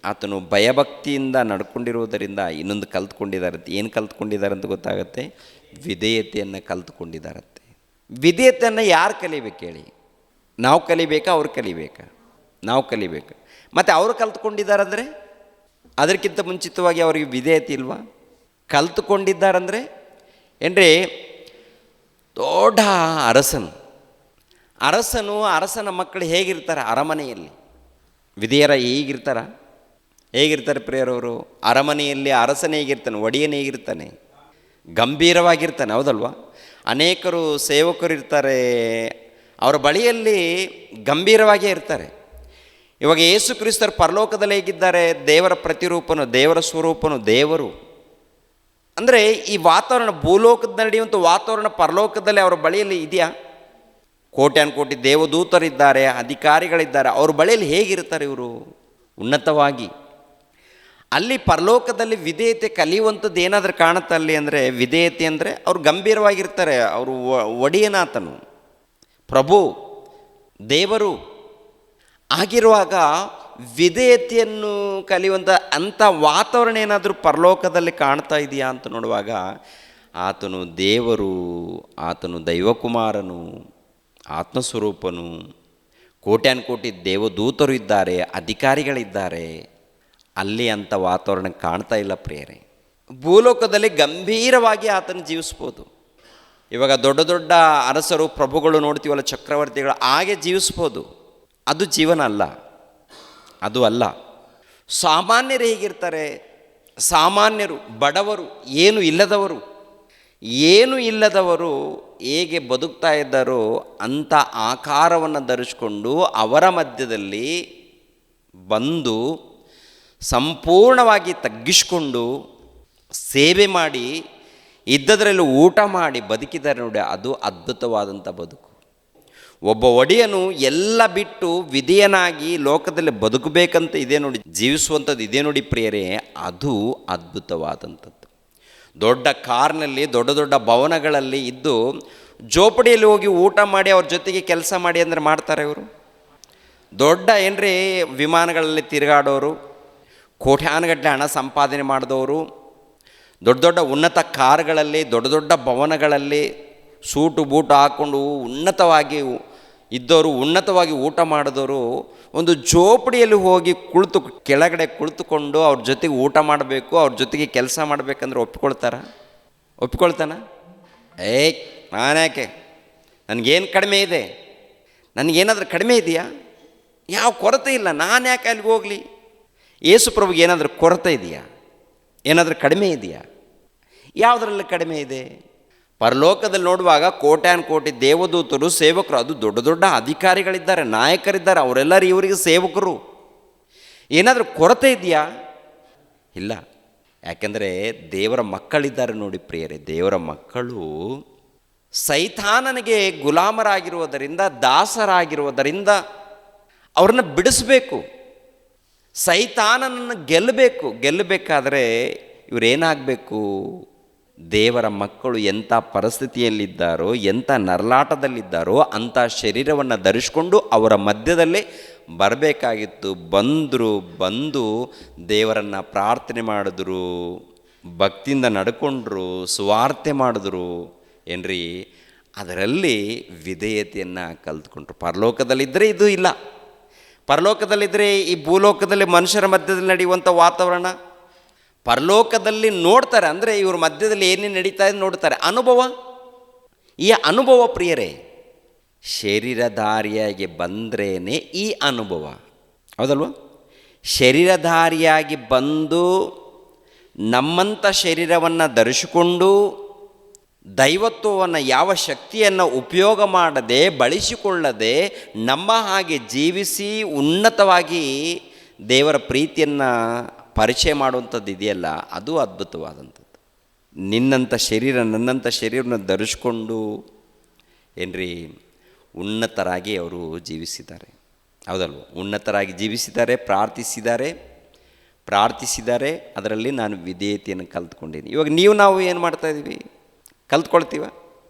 ಆತನು ಭಯಭಕ್ತಿಯಿಂದ ನಡ್ಕೊಂಡಿರುವುದರಿಂದ ಇನ್ನೊಂದು ಕಲ್ತ್ಕೊಂಡಿದ್ದಾರಂತೆ. ಏನು ಕಲ್ತ್ಕೊಂಡಿದ್ದಾರೆ ಅಂತ ಗೊತ್ತಾಗುತ್ತೆ? ವಿಧೇಯತೆಯನ್ನು ಕಲ್ತ್ಕೊಂಡಿದ್ದಾರಂತೆ. ವಿಧೇಯತೆಯನ್ನು ಯಾರು ಕಲಿಬೇಕು ಹೇಳಿ? ನಾವು ಕಲಿಬೇಕಾ? ಅವ್ರು ಕಲಿಬೇಕಾ? ನಾವು ಕಲಿಬೇಕು. ಮತ್ತು ಅವರು ಕಲ್ತ್ಕೊಂಡಿದ್ದಾರಂದರೆ ಅದಕ್ಕಿಂತ ಮುಂಚಿತವಾಗಿ ಅವರಿಗೆ ವಿಧೇಯತೆ ಇಲ್ವಾ? ಕಲ್ತುಕೊಂಡಿದ್ದಾರಂದರೆ ಏನ್ರಿ, ದೊಡ್ಡ ಅರಸನ ಮಕ್ಕಳು ಹೇಗಿರ್ತಾರೆ ಅರಮನೆಯಲ್ಲಿ? ವಿಧೇಯರ ಹೇಗಿರ್ತಾರೆ ಪ್ರಿಯರವರು? ಅರಮನೆಯಲ್ಲಿ ಅರಸನೇ ಹೇಗಿರ್ತಾನೆ, ಒಡೆಯನೇ ಹೇಗಿರ್ತಾನೆ? ಗಂಭೀರವಾಗಿರ್ತಾನೆ. ಹೌದಲ್ವ? ಅನೇಕರು ಸೇವಕರು ಇರ್ತಾರೆ, ಅವರ ಬಳಿಯಲ್ಲಿ ಗಂಭೀರವಾಗಿಯೇ ಇರ್ತಾರೆ. ಇವಾಗ ಯೇಸು ಕ್ರಿಸ್ತರು ಪರಲೋಕದಲ್ಲಿ ಹೇಗಿದ್ದಾರೆ? ದೇವರ ಪ್ರತಿರೂಪನು, ದೇವರ ಸ್ವರೂಪನು, ದೇವರು. ಅಂದರೆ ಈ ವಾತಾವರಣ ಭೂಲೋಕದಲ್ಲಿ ನಡೆಯುವಂಥ ವಾತಾವರಣ ಪರಲೋಕದಲ್ಲಿ ಅವರ ಬಳಿಯಲ್ಲಿ ಇದೆಯಾ? ಕೋಟ್ಯಾನುಕೋಟಿ ದೇವದೂತರಿದ್ದಾರೆ, ಅಧಿಕಾರಿಗಳಿದ್ದಾರೆ, ಅವ್ರ ಬಳಿಯಲ್ಲಿ ಹೇಗಿರ್ತಾರೆ ಇವರು? ಉನ್ನತವಾಗಿ. ಅಲ್ಲಿ ಪರಲೋಕದಲ್ಲಿ ವಿಧೇಯತೆ ಕಲಿಯುವಂಥದ್ದು ಏನಾದರೂ ಕಾಣುತ್ತೆ ಅಲ್ಲಿ ಅಂದರೆ, ವಿಧೇಯತೆ ಅಂದರೆ ಅವ್ರು ಗಂಭೀರವಾಗಿರ್ತಾರೆ. ಅವರು ಒಡೆಯನಾತನು, ಪ್ರಭು, ದೇವರು ಆಗಿರುವಾಗ ವಿಧೇಯತೆಯನ್ನು ಕಲಿಯುವಂಥ ಅಂಥ ವಾತಾವರಣ ಏನಾದರೂ ಪರಲೋಕದಲ್ಲಿ ಕಾಣ್ತಾ ಇದೆಯಾ ಅಂತ ನೋಡುವಾಗ, ಆತನು ದೇವರು, ಆತನು ದೈವಕುಮಾರನು, ಆತ್ಮಸ್ವರೂಪನು, ಕೋಟ್ಯಾನುಕೋಟಿ ದೇವದೂತರು ಇದ್ದಾರೆ, ಅಧಿಕಾರಿಗಳಿದ್ದಾರೆ. ಅಲ್ಲಿ ಅಂಥ ವಾತಾವರಣ ಕಾಣ್ತಾ ಇಲ್ಲ ಪ್ರಿಯರೇ. ಭೂಲೋಕದಲ್ಲಿ ಗಂಭೀರವಾಗಿ ಆತನ ಜೀವಿಸ್ಬೋದು. ಇವಾಗ ದೊಡ್ಡ ದೊಡ್ಡ ಅರಸರು, ಪ್ರಭುಗಳು ನೋಡ್ತೀವಲ್ಲ, ಚಕ್ರವರ್ತಿಗಳು, ಹಾಗೆ ಜೀವಿಸ್ಬೋದು. ಅದು ಜೀವನ ಅಲ್ಲ, ಅದು ಅಲ್ಲ. ಸಾಮಾನ್ಯರು ಹೇಗಿರ್ತಾರೆ? ಸಾಮಾನ್ಯರು, ಬಡವರು, ಏನು ಇಲ್ಲದವರು ಹೇಗೆ ಬದುಕ್ತಾ ಇದ್ದಾರೋ ಅಂಥ ಆಕಾರವನ್ನು ಧರಿಸ್ಕೊಂಡು ಅವರ ಮಧ್ಯದಲ್ಲಿ ಬಂದು ಸಂಪೂರ್ಣವಾಗಿ ತಗ್ಗಿಸ್ಕೊಂಡು ಸೇವೆ ಮಾಡಿ ಇದ್ದದರಲ್ಲಿ ಊಟ ಮಾಡಿ ಬದುಕಿದ್ದಾರೆ ನೋಡಿ, ಅದು ಅದ್ಭುತವಾದಂಥ ಬದುಕು. ಒಬ್ಬ ಒಡೆಯನು ಎಲ್ಲ ಬಿಟ್ಟು ವಿಧೇಯನಾಗಿ ಲೋಕದಲ್ಲಿ ಬದುಕಬೇಕಂತ ಇದೆ ನೋಡಿ, ಜೀವಿಸುವಂಥದ್ದು ಇದೆ ನೋಡಿ ಪ್ರಿಯರೇ, ಅದು ಅದ್ಭುತವಾದಂಥದ್ದು. ದೊಡ್ಡ ಕಾರ್ನಲ್ಲಿ, ದೊಡ್ಡ ದೊಡ್ಡ ಭವನಗಳಲ್ಲಿ ಇದ್ದು ಜೋಪಡಿಯಲ್ಲಿ ಹೋಗಿ ಊಟ ಮಾಡಿ ಅವ್ರ ಜೊತೆಗೆ ಕೆಲಸ ಮಾಡಿ ಅಂದರೆ ಮಾಡ್ತಾರೆ ಇವರು? ದೊಡ್ಡ ಏನ್ರಿ ವಿಮಾನಗಳಲ್ಲಿ ತಿರುಗಾಡೋರು, ಕೋಟ್ಯಾನುಗಟ್ಟಲೆ ಹಣ ಸಂಪಾದನೆ ಮಾಡಿದವರು, ದೊಡ್ಡ ದೊಡ್ಡ ಉನ್ನತ ಕಾರುಗಳಲ್ಲಿ, ದೊಡ್ಡ ದೊಡ್ಡ ಭವನಗಳಲ್ಲಿ ಸೂಟು ಬೂಟು ಹಾಕ್ಕೊಂಡು ಉನ್ನತವಾಗಿ ಇದ್ದವರು, ಉನ್ನತವಾಗಿ ಊಟ ಮಾಡಿದವರು ಒಂದು ಜೋಪಡಿಯಲ್ಲಿ ಹೋಗಿ ಕೆಳಗಡೆ ಕುಳಿತುಕೊಂಡು ಅವ್ರ ಜೊತೆಗೆ ಊಟ ಮಾಡಬೇಕು, ಅವ್ರ ಜೊತೆಗೆ ಕೆಲಸ ಮಾಡಬೇಕಂದ್ರೆ ಒಪ್ಕೊಳ್ತಾನ? ನಾನ್ಯಾಕೆ, ನನಗೇನು ಕಡಿಮೆ ಇದೆ? ನನಗೇನಾದರೂ ಕಡಿಮೆ ಇದೆಯಾ? ಯಾವ ಕೊರತೆ ಇಲ್ಲ, ನಾನು ಯಾಕೆ ಅಲ್ಲಿಗೆ ಹೋಗಲಿ? ಯೇಸು ಪ್ರಭುಗೆ ಏನಾದರೂ ಕೊರತೆ ಇದೆಯಾ? ಏನಾದರೂ ಕಡಿಮೆ ಇದೆಯಾ? ಯಾವುದರಲ್ಲಿ ಕಡಿಮೆ ಇದೆ? ಪರಲೋಕದಲ್ಲಿ ನೋಡುವಾಗ ಕೋಟ್ಯಾನುಕೋಟಿ ದೇವದೂತರು, ಸೇವಕರು, ಅದು ದೊಡ್ಡ ದೊಡ್ಡ ಅಧಿಕಾರಿಗಳಿದ್ದಾರೆ, ನಾಯಕರಿದ್ದಾರೆ, ಅವರೆಲ್ಲರೂ ಇವರಿಗೆ ಸೇವಕರು. ಏನಾದರೂ ಕೊರತೆ ಇದೆಯಾ? ಇಲ್ಲ. ಯಾಕೆಂದರೆ ದೇವರ ಮಕ್ಕಳಿದ್ದಾರೆ ನೋಡಿ ಪ್ರಿಯರೇ. ದೇವರ ಮಕ್ಕಳು ಸೈತಾನನಿಗೆ ಗುಲಾಮರಾಗಿರುವುದರಿಂದ, ದಾಸರಾಗಿರುವುದರಿಂದ ಅವ್ರನ್ನ ಬಿಡಿಸ್ಬೇಕು. ಸೈತಾನನನ್ನು ಗೆಲ್ಲಬೇಕಾದ್ರೆ ಇವರೇನಾಗಬೇಕು? ದೇವರ ಮಕ್ಕಳು ಎಂಥ ಪರಿಸ್ಥಿತಿಯಲ್ಲಿದ್ದಾರೋ, ಎಂಥ ನರಳಾಟದಲ್ಲಿದ್ದಾರೋ ಅಂಥ ಶರೀರವನ್ನು ಧರಿಸ್ಕೊಂಡು ಅವರ ಮಧ್ಯದಲ್ಲೇ ಬರಬೇಕಾಗಿತ್ತು. ಬಂದು ದೇವರನ್ನು ಪ್ರಾರ್ಥನೆ ಮಾಡಿದ್ರು, ಭಕ್ತಿಯಿಂದ ನಡ್ಕೊಂಡ್ರು, ಸುವಾರ್ತೆ ಮಾಡಿದ್ರು ಏನ್ರಿ, ಅದರಲ್ಲಿ ವಿಧೇಯತೆಯನ್ನು ಕಲ್ತ್ಕೊಂಡ್ರು. ಪರಲೋಕದಲ್ಲಿದ್ದರೆ ಇದು ಇಲ್ಲ. ಪರಲೋಕದಲ್ಲಿದ್ದರೆ ಈ ಭೂಲೋಕದಲ್ಲಿ ಮನುಷ್ಯರ ಮಧ್ಯದಲ್ಲಿ ನಡೆಯುವಂಥ ವಾತಾವರಣ ಪರಲೋಕದಲ್ಲಿ ನೋಡ್ತಾರೆ. ಅಂದರೆ ಇವ್ರ ಮಧ್ಯದಲ್ಲಿ ಏನೇನು ನಡೀತಾ ಇದೆ ನೋಡ್ತಾರೆ. ಈ ಅನುಭವ ಪ್ರಿಯರೇ, ಶರೀರಧಾರಿಯಾಗಿ ಬಂದ್ರೇ ಈ ಅನುಭವ, ಹೌದಲ್ವ? ಶರೀರಧಾರಿಯಾಗಿ ಬಂದು ನಮ್ಮಂಥ ಶರೀರವನ್ನು ಧರಿಸಿಕೊಂಡು ದೈವತ್ವವನ್ನು, ಯಾವ ಶಕ್ತಿಯನ್ನು ಉಪಯೋಗ ಮಾಡದೆ, ಬಳಸಿಕೊಳ್ಳದೆ ನಮ್ಮ ಹಾಗೆ ಜೀವಿಸಿ ಉನ್ನತವಾಗಿ ದೇವರ ಪ್ರೀತಿಯನ್ನು ಪರಿಚಯ ಮಾಡುವಂಥದ್ದು ಇದೆಯಲ್ಲ, ಅದು ಅದ್ಭುತವಾದಂಥದ್ದು. ನನ್ನಂಥ ಶರೀರವನ್ನು ಧರಿಸ್ಕೊಂಡು ಏನ್ರಿ ಉನ್ನತರಾಗಿ ಅವರು ಜೀವಿಸಿದ್ದಾರೆ, ಹೌದಲ್ವ? ಉನ್ನತರಾಗಿ ಜೀವಿಸಿದ್ದಾರೆ, ಪ್ರಾರ್ಥಿಸಿದ್ದಾರೆ. ಅದರಲ್ಲಿ ನಾನು ವಿಧೇಯತೆಯನ್ನು ಕಲ್ತ್ಕೊಂಡಿದ್ದೀನಿ. ಇವಾಗ ನಾವು ಏನು ಮಾಡ್ತಾಯಿದ್ದೀವಿ? ಕಲ್ತ್ಕೊಳ್ತೀವ?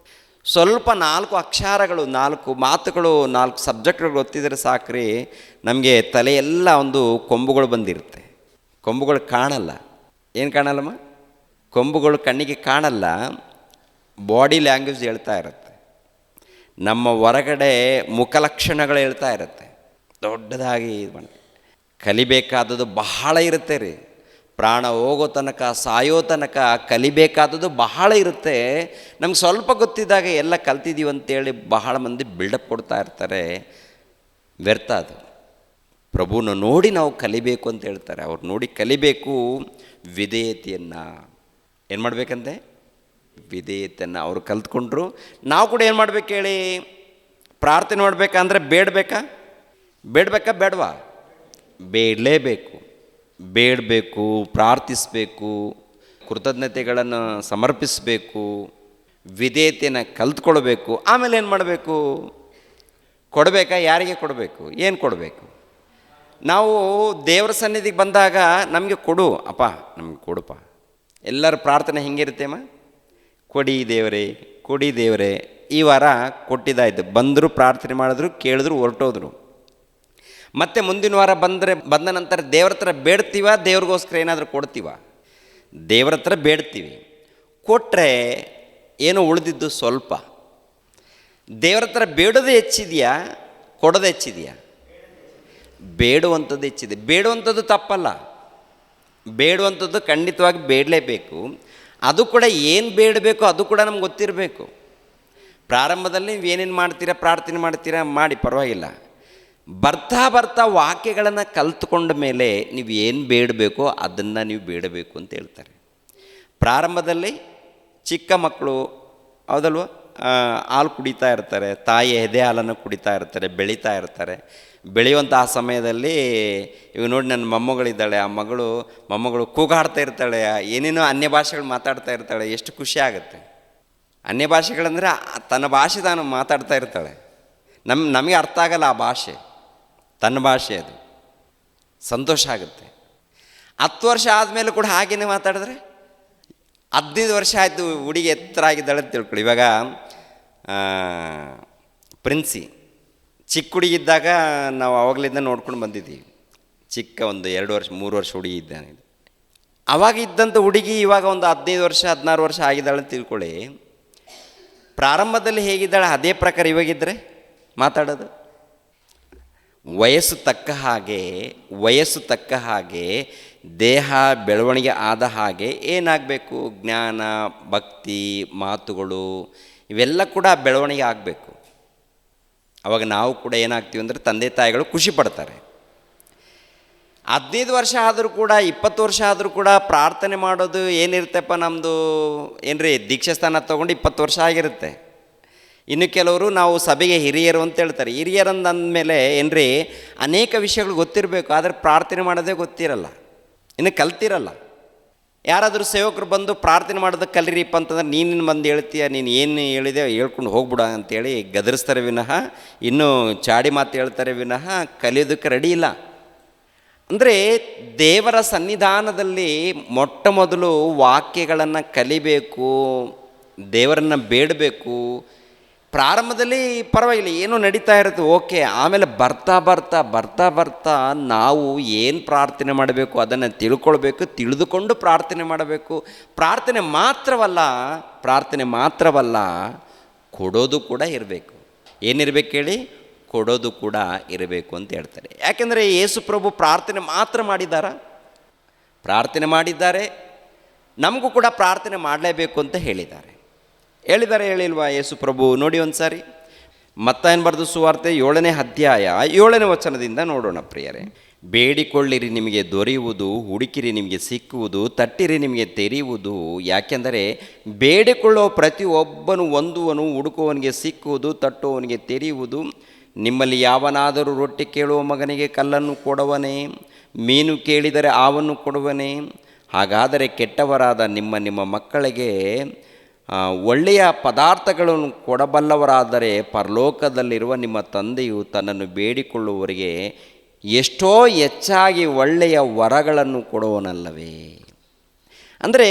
ಸ್ವಲ್ಪ 4 ಅಕ್ಷರಗಳು, 4 ಮಾತುಗಳು, 4 ಸಬ್ಜೆಕ್ಟ್ಗಳು ಗೊತ್ತಿದ್ರೆ ಸಾಕ್ರಿ, ನಮಗೆ ತಲೆಯೆಲ್ಲ ಒಂದು ಕೊಂಬುಗಳು ಬಂದಿರುತ್ತೆ. ಕೊಂಬುಗಳು ಕಾಣಲ್ಲ. ಏನು ಕಾಣಲ್ಲಮ್ಮ? ಕೊಂಬುಗಳು ಕಣ್ಣಿಗೆ ಕಾಣಲ್ಲ, ಬಾಡಿ ಲ್ಯಾಂಗ್ವೇಜ್ ಹೇಳ್ತಾ ಇರುತ್ತೆ. ನಮ್ಮ ಹೊರಗಡೆ ಮುಖಲಕ್ಷಣಗಳು ಹೇಳ್ತಾ ಇರುತ್ತೆ. ದೊಡ್ಡದಾಗಿ ಕಲಿಬೇಕಾದದ್ದು ಬಹಳ ಇರುತ್ತೆ ರೀ. ಪ್ರಾಣ ಹೋಗೋ ತನಕ, ಸಾಯೋ ತನಕ ಕಲಿಬೇಕಾದದ್ದು ಬಹಳ ಇರುತ್ತೆ. ನಮ್ಗೆ ಸ್ವಲ್ಪ ಗೊತ್ತಿದ್ದಾಗ ಎಲ್ಲ ಕಲ್ತಿದ್ದೀವಿ ಅಂತೇಳಿ ಬಹಳ ಮಂದಿ ಬಿಲ್ಡಪ್ ಕೊಡ್ತಾ ಇರ್ತಾರೆ. ವ್ಯರ್ಥ ಅದು. ಪ್ರಭುನ ನೋಡಿ ನಾವು ಕಲಿಬೇಕು ಅಂತ ಹೇಳ್ತಾರೆ. ಅವ್ರು ನೋಡಿ ಕಲಿಬೇಕು. ವಿಧೇಯತೆಯನ್ನು ಏನು ಮಾಡಬೇಕಂತೆ? ವಿಧೇಯತೆಯನ್ನು ಅವರು ಕಲ್ತ್ಕೊಂಡ್ರು. ನಾವು ಕೂಡ ಏನು ಮಾಡ್ಬೇಕು ಹೇಳಿ? ಪ್ರಾರ್ಥನೆ ಮಾಡಬೇಕಂದ್ರೆ ಬೇಡಬೇಕಾ ಬೇಡವಾ? ಬೇಡಲೇಬೇಕು. ಪ್ರಾರ್ಥಿಸಬೇಕು. ಕೃತಜ್ಞತೆಗಳನ್ನು ಸಮರ್ಪಿಸಬೇಕು, ವಿಧೇಯತೆಯನ್ನು ಕಲ್ತ್ಕೊಳ್ಬೇಕು. ಆಮೇಲೆ ಏನು ಮಾಡಬೇಕು? ಕೊಡಬೇಕಾ? ಯಾರಿಗೆ ಕೊಡಬೇಕು? ಏನು ಕೊಡಬೇಕು? ನಾವು ದೇವರ ಸನ್ನಿಧಿಗೆ ಬಂದಾಗ ನಮಗೆ ಕೊಡು ಅಪ್ಪ, ನಮಗೆ ಕೊಡುಪ್ಪ. ಎಲ್ಲರ ಪ್ರಾರ್ಥನೆ ಹಿಂಗಿರುತ್ತೇಮ್ಮ, ಕೊಡಿ ದೇವರೇ, ಕೊಡಿ ದೇವರೇ. ಈ ವಾರ ಕೊಟ್ಟಿದ್ದಾಯ್ತು, ಬಂದರು, ಪ್ರಾರ್ಥನೆ ಮಾಡಿದ್ರು, ಕೇಳಿದ್ರು, ಹೊರಟೋದ್ರು. ಮತ್ತೆ ಮುಂದಿನ ವಾರ ಬಂದ ನಂತರ ದೇವ್ರ ಹತ್ರ ಬೇಡ್ತೀವ, ದೇವ್ರಿಗೋಸ್ಕರ ಏನಾದರೂ ಕೊಡ್ತೀವ? ದೇವ್ರ ಹತ್ರ ಬೇಡ್ತೀವಿ, ಕೊಟ್ಟರೆ ಏನೋ ಉಳಿದಿದ್ದು ಸ್ವಲ್ಪ. ದೇವ್ರ ಹತ್ರ ಬೇಡೋದು ಹೆಚ್ಚಿದೆಯಾ, ಕೊಡೋದು ಹೆಚ್ಚಿದೆಯಾ? ಬೇಡುವಂಥದ್ದು ಹೆಚ್ಚಿದೆ. ಬೇಡುವಂಥದ್ದು ತಪ್ಪಲ್ಲ, ಬೇಡುವಂಥದ್ದು ಖಂಡಿತವಾಗಿ ಬೇಡಲೇಬೇಕು. ಅದು ಕೂಡ ಏನು ಬೇಡಬೇಕು ಅದು ಕೂಡ ನಮ್ಗೆ ಗೊತ್ತಿರಬೇಕು. ಪ್ರಾರಂಭದಲ್ಲಿ ನೀವು ಏನೇನು ಮಾಡ್ತೀರಾ, ಪ್ರಾರ್ಥನೆ ಮಾಡ್ತೀರಾ, ಮಾಡಿ, ಪರವಾಗಿಲ್ಲ. ಬರ್ತಾ ಬರ್ತಾ ವಾಕ್ಯಗಳನ್ನು ಕಲ್ತ್ಕೊಂಡ ಮೇಲೆ ನೀವು ಏನು ಬೇಡಬೇಕೋ ಅದನ್ನು ನೀವು ಬೇಡಬೇಕು ಅಂತ ಹೇಳ್ತಾರೆ. ಪ್ರಾರಂಭದಲ್ಲಿ ಚಿಕ್ಕ ಮಕ್ಕಳು ಹೌದಲ್ವ, ಹಾಲು ಕುಡಿತಾ ಇರ್ತಾರೆ, ತಾಯಿ ಎದೆ ಹಾಲನ್ನು ಕುಡಿತಾ ಇರ್ತಾರೆ, ಬೆಳೀತಾ ಇರ್ತಾರೆ. ಬೆಳೆಯುವಂಥ ಆ ಸಮಯದಲ್ಲಿ ಇವಾಗ ನೋಡಿ, ನನ್ನ ಮೊಮ್ಮಗಳಿದ್ದಾಳೆ, ಆ ಮೊಮ್ಮಗಳು ಕೂಗಾಡ್ತಾ ಇರ್ತಾಳೆ, ಏನೇನೋ ಅನ್ಯ ಭಾಷೆಗಳು ಮಾತಾಡ್ತಾ ಇರ್ತಾಳೆ. ಎಷ್ಟು ಖುಷಿ ಆಗುತ್ತೆ. ಅನ್ಯ ಭಾಷೆಗಳಂದರೆ ತನ್ನ ಭಾಷೆ ತಾನು ಮಾತಾಡ್ತಾ ಇರ್ತಾಳೆ. ನಮಗೆ ಅರ್ಥ ಆಗಲ್ಲ ಆ ಭಾಷೆ, ತನ್ನ ಭಾಷೆ ಅದು. ಸಂತೋಷ ಆಗುತ್ತೆ. 10 ವರ್ಷ ಆದಮೇಲೆ ಕೂಡ ಹಾಗೇನೆ ಮಾತಾಡಿದ್ರೆ, 15 ವರ್ಷ ಆಯಿತು, ಹುಡುಗಿ ಎತ್ತರ ಆಗಿದ್ದಾಳೆ ಅಂತ ತಿಳ್ಕೊಳ್ಳಿ. ಇವಾಗ ಪ್ರಿನ್ಸಿ ಚಿಕ್ಕ ಹುಡುಗಿ ಇದ್ದಾಗ ನಾವು ಆವಾಗಲಿಂದ ನೋಡ್ಕೊಂಡು ಬಂದಿದ್ದೀವಿ. ಚಿಕ್ಕ ಒಂದು 2 ವರ್ಷ 3 ವರ್ಷ ಹುಡುಗಿ ಇದ್ದಾನೆ. ಅವಾಗ ಇದ್ದಂಥ ಹುಡುಗಿ ಇವಾಗ ಒಂದು 15 ವರ್ಷ 16 ವರ್ಷ ಆಗಿದ್ದಾಳೆ ಅಂತ ತಿಳ್ಕೊಳ್ಳಿ. ಪ್ರಾರಂಭದಲ್ಲಿ ಹೇಗಿದ್ದಾಳೆ ಅದೇ ಪ್ರಕಾರ ಇವಾಗಿದ್ದರೆ ಮಾತಾಡೋದು. ವಯಸ್ಸು ತಕ್ಕ ಹಾಗೆ ದೇಹ ಬೆಳವಣಿಗೆ ಆದ ಹಾಗೆ ಏನಾಗಬೇಕು? ಜ್ಞಾನ, ಭಕ್ತಿ, ಮಾತುಗಳು ಇವೆಲ್ಲ ಕೂಡ ಬೆಳವಣಿಗೆ ಆಗಬೇಕು. ಅವಾಗ ನಾವು ಕೂಡ ಏನಾಗ್ತೀವಿ ಅಂದರೆ ತಂದೆ ತಾಯಿಗಳು ಖುಷಿ ಪಡ್ತಾರೆ. 15 ವರ್ಷ ಆದರೂ ಕೂಡ 20 ವರ್ಷ ಆದರೂ ಕೂಡ ಪ್ರಾರ್ಥನೆ ಮಾಡೋದು ಏನಿರುತ್ತೆಪ್ಪ ನಮ್ಮದು, ಏನ್ರಿ ದೀಕ್ಷಾ ಸ್ಥಾನ ತೊಗೊಂಡು 20 ವರ್ಷ ಆಗಿರುತ್ತೆ. ಇನ್ನು ಕೆಲವರು ನಾವು ಸಭೆಗೆ ಹಿರಿಯರು ಅಂತ ಹೇಳ್ತಾರೆ. ಹಿರಿಯರಂದು ಅಂದಮೇಲೆ ಏನ್ರಿ ಅನೇಕ ವಿಷಯಗಳು ಗೊತ್ತಿರಬೇಕು, ಆದರೆ ಪ್ರಾರ್ಥನೆ ಮಾಡೋದೇ ಗೊತ್ತಿರಲ್ಲ, ಇನ್ನು ಕಲ್ತಿರಲ್ಲ. ಯಾರಾದರೂ ಸೇವಕರು ಬಂದು ಪ್ರಾರ್ಥನೆ ಮಾಡೋದಕ್ಕೆ ಕಲೀರಿಪ್ಪ ಅಂತಂದ್ರೆ ನೀನು ಬಂದು ಹೇಳ್ತೀಯ, ನೀನು ಏನು ಹೇಳಿದೆ ಹೇಳ್ಕೊಂಡು ಹೋಗ್ಬಿಡ ಅಂತೇಳಿ ಗದರಿಸ್ತಾರೆ ವಿನಃ, ಇನ್ನೂ ಚಾಡಿ ಮಾತು ಹೇಳ್ತಾರೆ ವಿನಃ ಕಲಿಯೋದಕ್ಕೆ ರೆಡಿ ಇಲ್ಲ. ಅಂದರೆ ದೇವರ ಸನ್ನಿಧಾನದಲ್ಲಿ ಮೊಟ್ಟ ಮೊದಲು ವಾಕ್ಯಗಳನ್ನು ಕಲಿಬೇಕು, ದೇವರನ್ನು ಬೇಡಬೇಕು. ಪ್ರಾರಂಭದಲ್ಲಿ ಪರವಾಗಿಲ್ಲ, ಏನೋ ನಡೀತಾ ಇರುತ್ತೆ, ಓಕೆ. ಆಮೇಲೆ ಬರ್ತಾ ನಾವು ಏನು ಪ್ರಾರ್ಥನೆ ಮಾಡಬೇಕು ಅದನ್ನು ತಿಳಿದುಕೊಂಡು ಪ್ರಾರ್ಥನೆ ಮಾಡಬೇಕು. ಪ್ರಾರ್ಥನೆ ಮಾತ್ರವಲ್ಲ, ಕೊಡೋದು ಕೂಡ ಇರಬೇಕು. ಏನಿರಬೇಕು ಹೇಳಿ? ಕೊಡೋದು ಕೂಡ ಇರಬೇಕು ಅಂತ ಹೇಳ್ತಾರೆ. ಯಾಕೆಂದರೆ ಯೇಸು ಪ್ರಭು ಪ್ರಾರ್ಥನೆ ಮಾತ್ರ ಮಾಡಿದ್ದಾರೆ, ನಮಗೂ ಕೂಡ ಪ್ರಾರ್ಥನೆ ಮಾಡಲೇಬೇಕು ಅಂತ ಹೇಳಿದ್ದಾರೆ. ಹೇಳಿಲ್ವಾ ಯೇಸು ಪ್ರಭು? ನೋಡಿ ಒಂದು ಸಾರಿ ಮತ್ತಾಯನ ಬರೆದ ಸುವಾರ್ತೆ 7ನೇ ಅಧ್ಯಾಯ 7ನೇ ವಚನದಿಂದ ನೋಡೋಣ ಪ್ರಿಯರೇ. ಬೇಡಿಕೊಳ್ಳಿರಿ ನಿಮಗೆ ದೊರೆಯುವುದು, ಹುಡುಕಿರಿ ನಿಮಗೆ ಸಿಕ್ಕುವುದು, ತಟ್ಟಿರಿ ನಿಮಗೆ ತೆರೆಯುವುದು. ಯಾಕೆಂದರೆ ಬೇಡಿಕೊಳ್ಳುವ ಪ್ರತಿಯೊಬ್ಬನು ಹೊಂದುವನು, ಹುಡುಕುವವನಿಗೆ ಸಿಕ್ಕುವುದು, ತಟ್ಟುವವನಿಗೆ ತೆರೆಯುವುದು. ನಿಮ್ಮಲ್ಲಿ ಯಾವನಾದರೂ ರೊಟ್ಟಿ ಕೇಳುವ ಮಗನಿಗೆ ಕಲ್ಲನ್ನು ಕೊಡುವನೇ? ಮೀನು ಕೇಳಿದರೆ ಹಾವನ್ನು ಕೊಡುವನೇ? ಹಾಗಾದರೆ ಕೆಟ್ಟವರಾದ ನಿಮ್ಮ ಮಕ್ಕಳಿಗೆ ಒಳ್ಳೆಯ ಪದಾರ್ಥಗಳನ್ನು ಕೊಡಬಲ್ಲವರಾದರೆ ಪರಲೋಕದಲ್ಲಿರುವ ನಿಮ್ಮ ತಂದೆಯು ತನ್ನನ್ನು ಬೇಡಿಕೊಳ್ಳುವವರಿಗೆ ಎಷ್ಟೋ ಹೆಚ್ಚಾಗಿ ಒಳ್ಳೆಯ ವರಗಳನ್ನು ಕೊಡುವನಲ್ಲವೇ? ಅಂದರೆ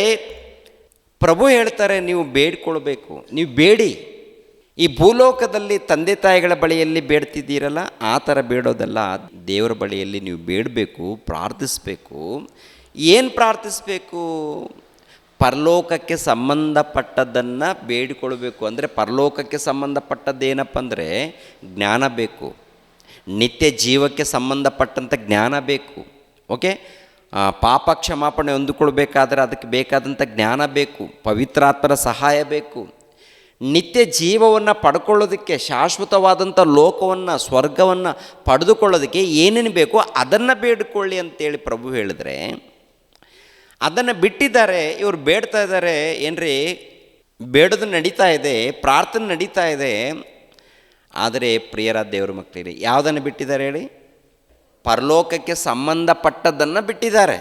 ಪ್ರಭು ಹೇಳ್ತಾರೆ, ನೀವು ಬೇಡಿಕೊಳ್ಬೇಕು, ನೀವು ಬೇಡಿ. ಈ ಭೂಲೋಕದಲ್ಲಿ ತಂದೆ ತಾಯಿಗಳ ಬಳಿಯಲ್ಲಿ ಬೇಡ್ತಿದ್ದೀರಲ್ಲ, ಆ ಥರ ಬೇಡೋದಲ್ಲ. ದೇವರ ಬಳಿಯಲ್ಲಿ ನೀವು ಬೇಡಬೇಕು, ಪ್ರಾರ್ಥಿಸಬೇಕು. ಏನು ಪ್ರಾರ್ಥಿಸಬೇಕು? ಪರಲೋಕಕ್ಕೆ ಸಂಬಂಧಪಟ್ಟದ್ದನ್ನು ಬೇಡಿಕೊಳ್ಬೇಕು. ಅಂದರೆ ಪರಲೋಕಕ್ಕೆ ಸಂಬಂಧಪಟ್ಟದ್ದೇನಪ್ಪ ಅಂದರೆ ಜ್ಞಾನ ಬೇಕು, ನಿತ್ಯ ಜೀವಕ್ಕೆ ಸಂಬಂಧಪಟ್ಟಂಥ ಜ್ಞಾನ ಬೇಕು. ಓಕೆ, ಪಾಪ ಕ್ಷಮಾಪಣೆ ಹೊಂದಿಕೊಳ್ಬೇಕಾದ್ರೆ ಅದಕ್ಕೆ ಬೇಕಾದಂಥ ಜ್ಞಾನ ಬೇಕು, ಪವಿತ್ರಾತ್ಮರ ಸಹಾಯ ಬೇಕು. ನಿತ್ಯ ಜೀವವನ್ನು ಪಡ್ಕೊಳ್ಳೋದಕ್ಕೆ, ಶಾಶ್ವತವಾದಂಥ ಲೋಕವನ್ನು, ಸ್ವರ್ಗವನ್ನು ಪಡೆದುಕೊಳ್ಳೋದಕ್ಕೆ ಏನೇನು ಬೇಕೋ ಅದನ್ನು ಬೇಡಿಕೊಳ್ಳಿ ಅಂತೇಳಿ ಪ್ರಭು ಹೇಳಿದ್ರೆ, ಅದನ್ನು ಬಿಟ್ಟಿದ್ದಾರೆ. ಇವರು ಬೇಡ್ತಾ ಇದ್ದಾರೆ. ಏನ್ರಿ, ಬೇಡೋದು ನಡೀತಾ ಇದೆ, ಪ್ರಾರ್ಥನೆ ನಡೀತಾ ಇದೆ. ಆದರೆ ಪ್ರಿಯರಾದ ದೇವರ ಮಕ್ಕಳಿಗೆ ಯಾವುದನ್ನು ಬಿಟ್ಟಿದ್ದಾರೆ ಹೇಳಿ? ಪರಲೋಕಕ್ಕೆ ಸಂಬಂಧಪಟ್ಟದ್ದನ್ನು ಬಿಟ್ಟಿದ್ದಾರೆ.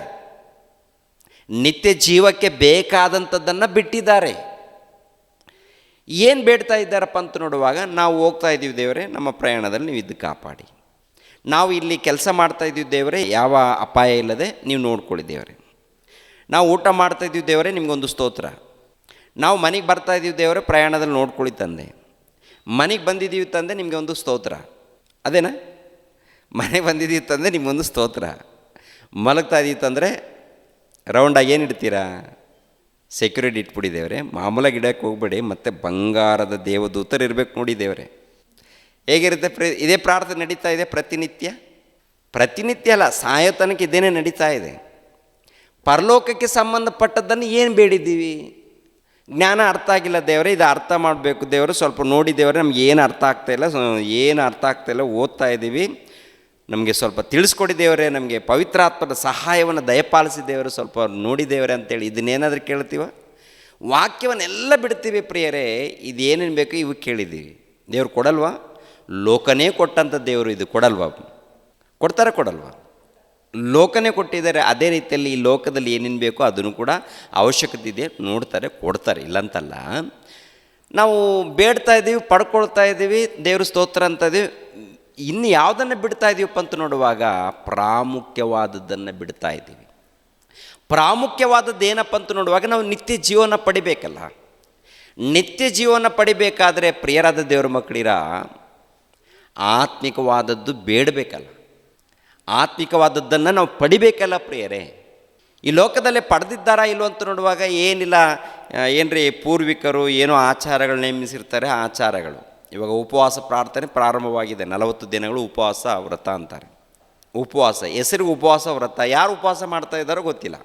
ನಿತ್ಯ ಜೀವಕ್ಕೆ ಬೇಕಾದಂಥದ್ದನ್ನು ಬಿಟ್ಟಿದ್ದಾರೆ. ಏನು ಬೇಡ್ತಾ ಇದ್ದಾರಪ್ಪ ಅಂತ ನೋಡುವಾಗ, ನಾವು ಹೋಗ್ತಾ ಇದ್ದೀವಿ ದೇವರೇ, ನಮ್ಮ ಪ್ರಯಾಣದಲ್ಲಿ ನೀವು ಇದ್ದು ಕಾಪಾಡಿ. ನಾವು ಇಲ್ಲಿ ಕೆಲಸ ಮಾಡ್ತಾಯಿದ್ದೀವಿ ದೇವರೇ, ಯಾವ ಅಪಾಯ ಇಲ್ಲದೆ ನೀವು ನೋಡ್ಕೊಳ್ಳಿ ದೇವರೇ. ನಾವು ಊಟ ಮಾಡ್ತಾಯಿದ್ದೀವಿ ದೇವರೇ, ನಿಮಗೊಂದು ಸ್ತೋತ್ರ. ನಾವು ಮನೆಗೆ ಬರ್ತಾಯಿದ್ದೀವಿ ದೇವರೇ, ಪ್ರಯಾಣದಲ್ಲಿ ನೋಡ್ಕೊಳ್ಳಿ ತಂದೆ. ಮನೆಗೆ ಬಂದಿದ್ದೀವಿ ತಂದೆ, ನಿಮಗೆ ಒಂದು ಸ್ತೋತ್ರ. ಅದೇನಾ? ಮನೆಗೆ ಬಂದಿದ್ದೀವಿ ತಂದೆ, ನಿಮಗೊಂದು ಸ್ತೋತ್ರ. ಮಲಗ್ತಾ ಇದ್ದೀವಿ ತಂದರೆ ರೌಂಡಾಗಿ ಏನು ಇಡ್ತೀರಾ? ಸೆಕ್ಯೂರಿಟಿ ಇಟ್ಬಿಡಿ ದೇವರೇ. ಮಾಮೂಲಾಗಿ ಇಡೋಕ್ಕೆ ಹೋಗ್ಬೇಡಿ, ಮತ್ತು ಬಂಗಾರದ ದೇವದೂತರು ಇರಬೇಕು ನೋಡಿ ದೇವರೇ. ಹೇಗಿರುತ್ತೆ ಇದೇ ಪ್ರಾರ್ಥನೆ ನಡೀತಾ ಇದೆ ಪ್ರತಿನಿತ್ಯ ಅಲ್ಲ, ಸಾಯೋ ತನಕ ಇದೇನೇ ನಡೀತಾ ಇದೆ. ಪರಲೋಕಕ್ಕೆ ಸಂಬಂಧಪಟ್ಟದ್ದನ್ನು ಏನು ಬೇಡಿದ್ದೀವಿ? ಜ್ಞಾನ ಅರ್ಥ ಆಗಿಲ್ಲ ದೇವರೇ, ಇದು ಅರ್ಥ ಮಾಡಬೇಕು ದೇವರು, ಸ್ವಲ್ಪ ನೋಡಿ ದೇವರೇ, ನಮ್ಗೆ ಏನು ಅರ್ಥ ಆಗ್ತಾಯಿಲ್ಲ, ಓದ್ತಾ ಇದ್ದೀವಿ, ನಮಗೆ ಸ್ವಲ್ಪ ತಿಳಿಸ್ಕೊಡಿ ದೇವರೇ, ನಮಗೆ ಪವಿತ್ರಾತ್ಮದ ಸಹಾಯವನ್ನು ದಯಪಾಲಿಸಿ ದೇವರು, ಸ್ವಲ್ಪ ನೋಡಿ ದೇವರೇ ಅಂತೇಳಿ ಇದನ್ನೇನಾದರೂ ಕೇಳ್ತೀವ? ವಾಕ್ಯವನ್ನೆಲ್ಲ ಬಿಡ್ತೀವಿ ಪ್ರಿಯರೇ. ಇದೇನೇನು ಬೇಕು ಇವು ಕೇಳಿದ್ದೀವಿ, ದೇವ್ರು ಕೊಡಲ್ವಾ? ಲೋಕನೇ ಕೊಟ್ಟಂಥ ದೇವರು ಇದು ಕೊಡಲ್ವಾ? ಕೊಡಲ್ವಾ? ಲೋಕನೇ ಕೊಟ್ಟಿದ್ದಾರೆ. ಅದೇ ರೀತಿಯಲ್ಲಿ ಈ ಲೋಕದಲ್ಲಿ ಏನೇನು ಬೇಕೋ ಅದನ್ನು ಕೂಡ ಅವಶ್ಯಕತೆ ಇದೆ, ನೋಡ್ತಾರೆ, ಕೊಡ್ತಾರೆ, ಇಲ್ಲಂತಲ್ಲ. ನಾವು ಬೇಡ್ತಾ ಇದ್ದೀವಿ, ಪಡ್ಕೊಳ್ತಾ ಇದ್ದೀವಿ, ದೇವ್ರ ಸ್ತೋತ್ರ ಅಂತ ಇದ್ದೀವಿ. ಇನ್ನು ಯಾವುದನ್ನು ಬಿಡ್ತಾ ಇದ್ದೀವಪ್ಪ ಅಂತ ನೋಡುವಾಗ ಪ್ರಾಮುಖ್ಯವಾದದ್ದನ್ನು ಬಿಡ್ತಾ ಇದ್ದೀವಿ. ಪ್ರಾಮುಖ್ಯವಾದದ್ದು ಏನಪ್ಪ ಅಂತ ನೋಡುವಾಗ ನಾವು ನಿತ್ಯ ಜೀವನ ಪಡಿಬೇಕಲ್ಲ. ನಿತ್ಯ ಜೀವನ ಪಡಿಬೇಕಾದ್ರೆ ಪ್ರಿಯರಾದ ದೇವರ ಮಕ್ಕಳಿರ ಆತ್ಮಿಕವಾದದ್ದು ಬೇಡಬೇಕಲ್ಲ, ಆತ್ಮಿಕವಾದದ್ದನ್ನು ನಾವು ಪಡಿಬೇಕಲ್ಲ ಪ್ರಿಯರೇ. ಈ ಲೋಕದಲ್ಲೇ ಪಡೆದಿದ್ದಾರಾ ಇಲ್ಲೋ ಅಂತ ನೋಡುವಾಗ ಏನಿಲ್ಲ, ಏನ್ರಿ ಪೂರ್ವಿಕರು ಏನೋ ಆಚಾರಗಳು ನೇಮಿಸಿರ್ತಾರೆ, ಆಚಾರಗಳು. ಇವಾಗ ಉಪವಾಸ ಪ್ರಾರ್ಥನೆ ಪ್ರಾರಂಭವಾಗಿದೆ, 40 ದಿನಗಳು ಉಪವಾಸ ವ್ರತ ಅಂತಾರೆ. ಉಪವಾಸ ಹೆಸರಿಗೆ ಉಪವಾಸ ವ್ರತ, ಯಾರು ಉಪವಾಸ ಮಾಡ್ತಾ ಇದ್ದಾರೋ ಗೊತ್ತಿಲ್ಲ.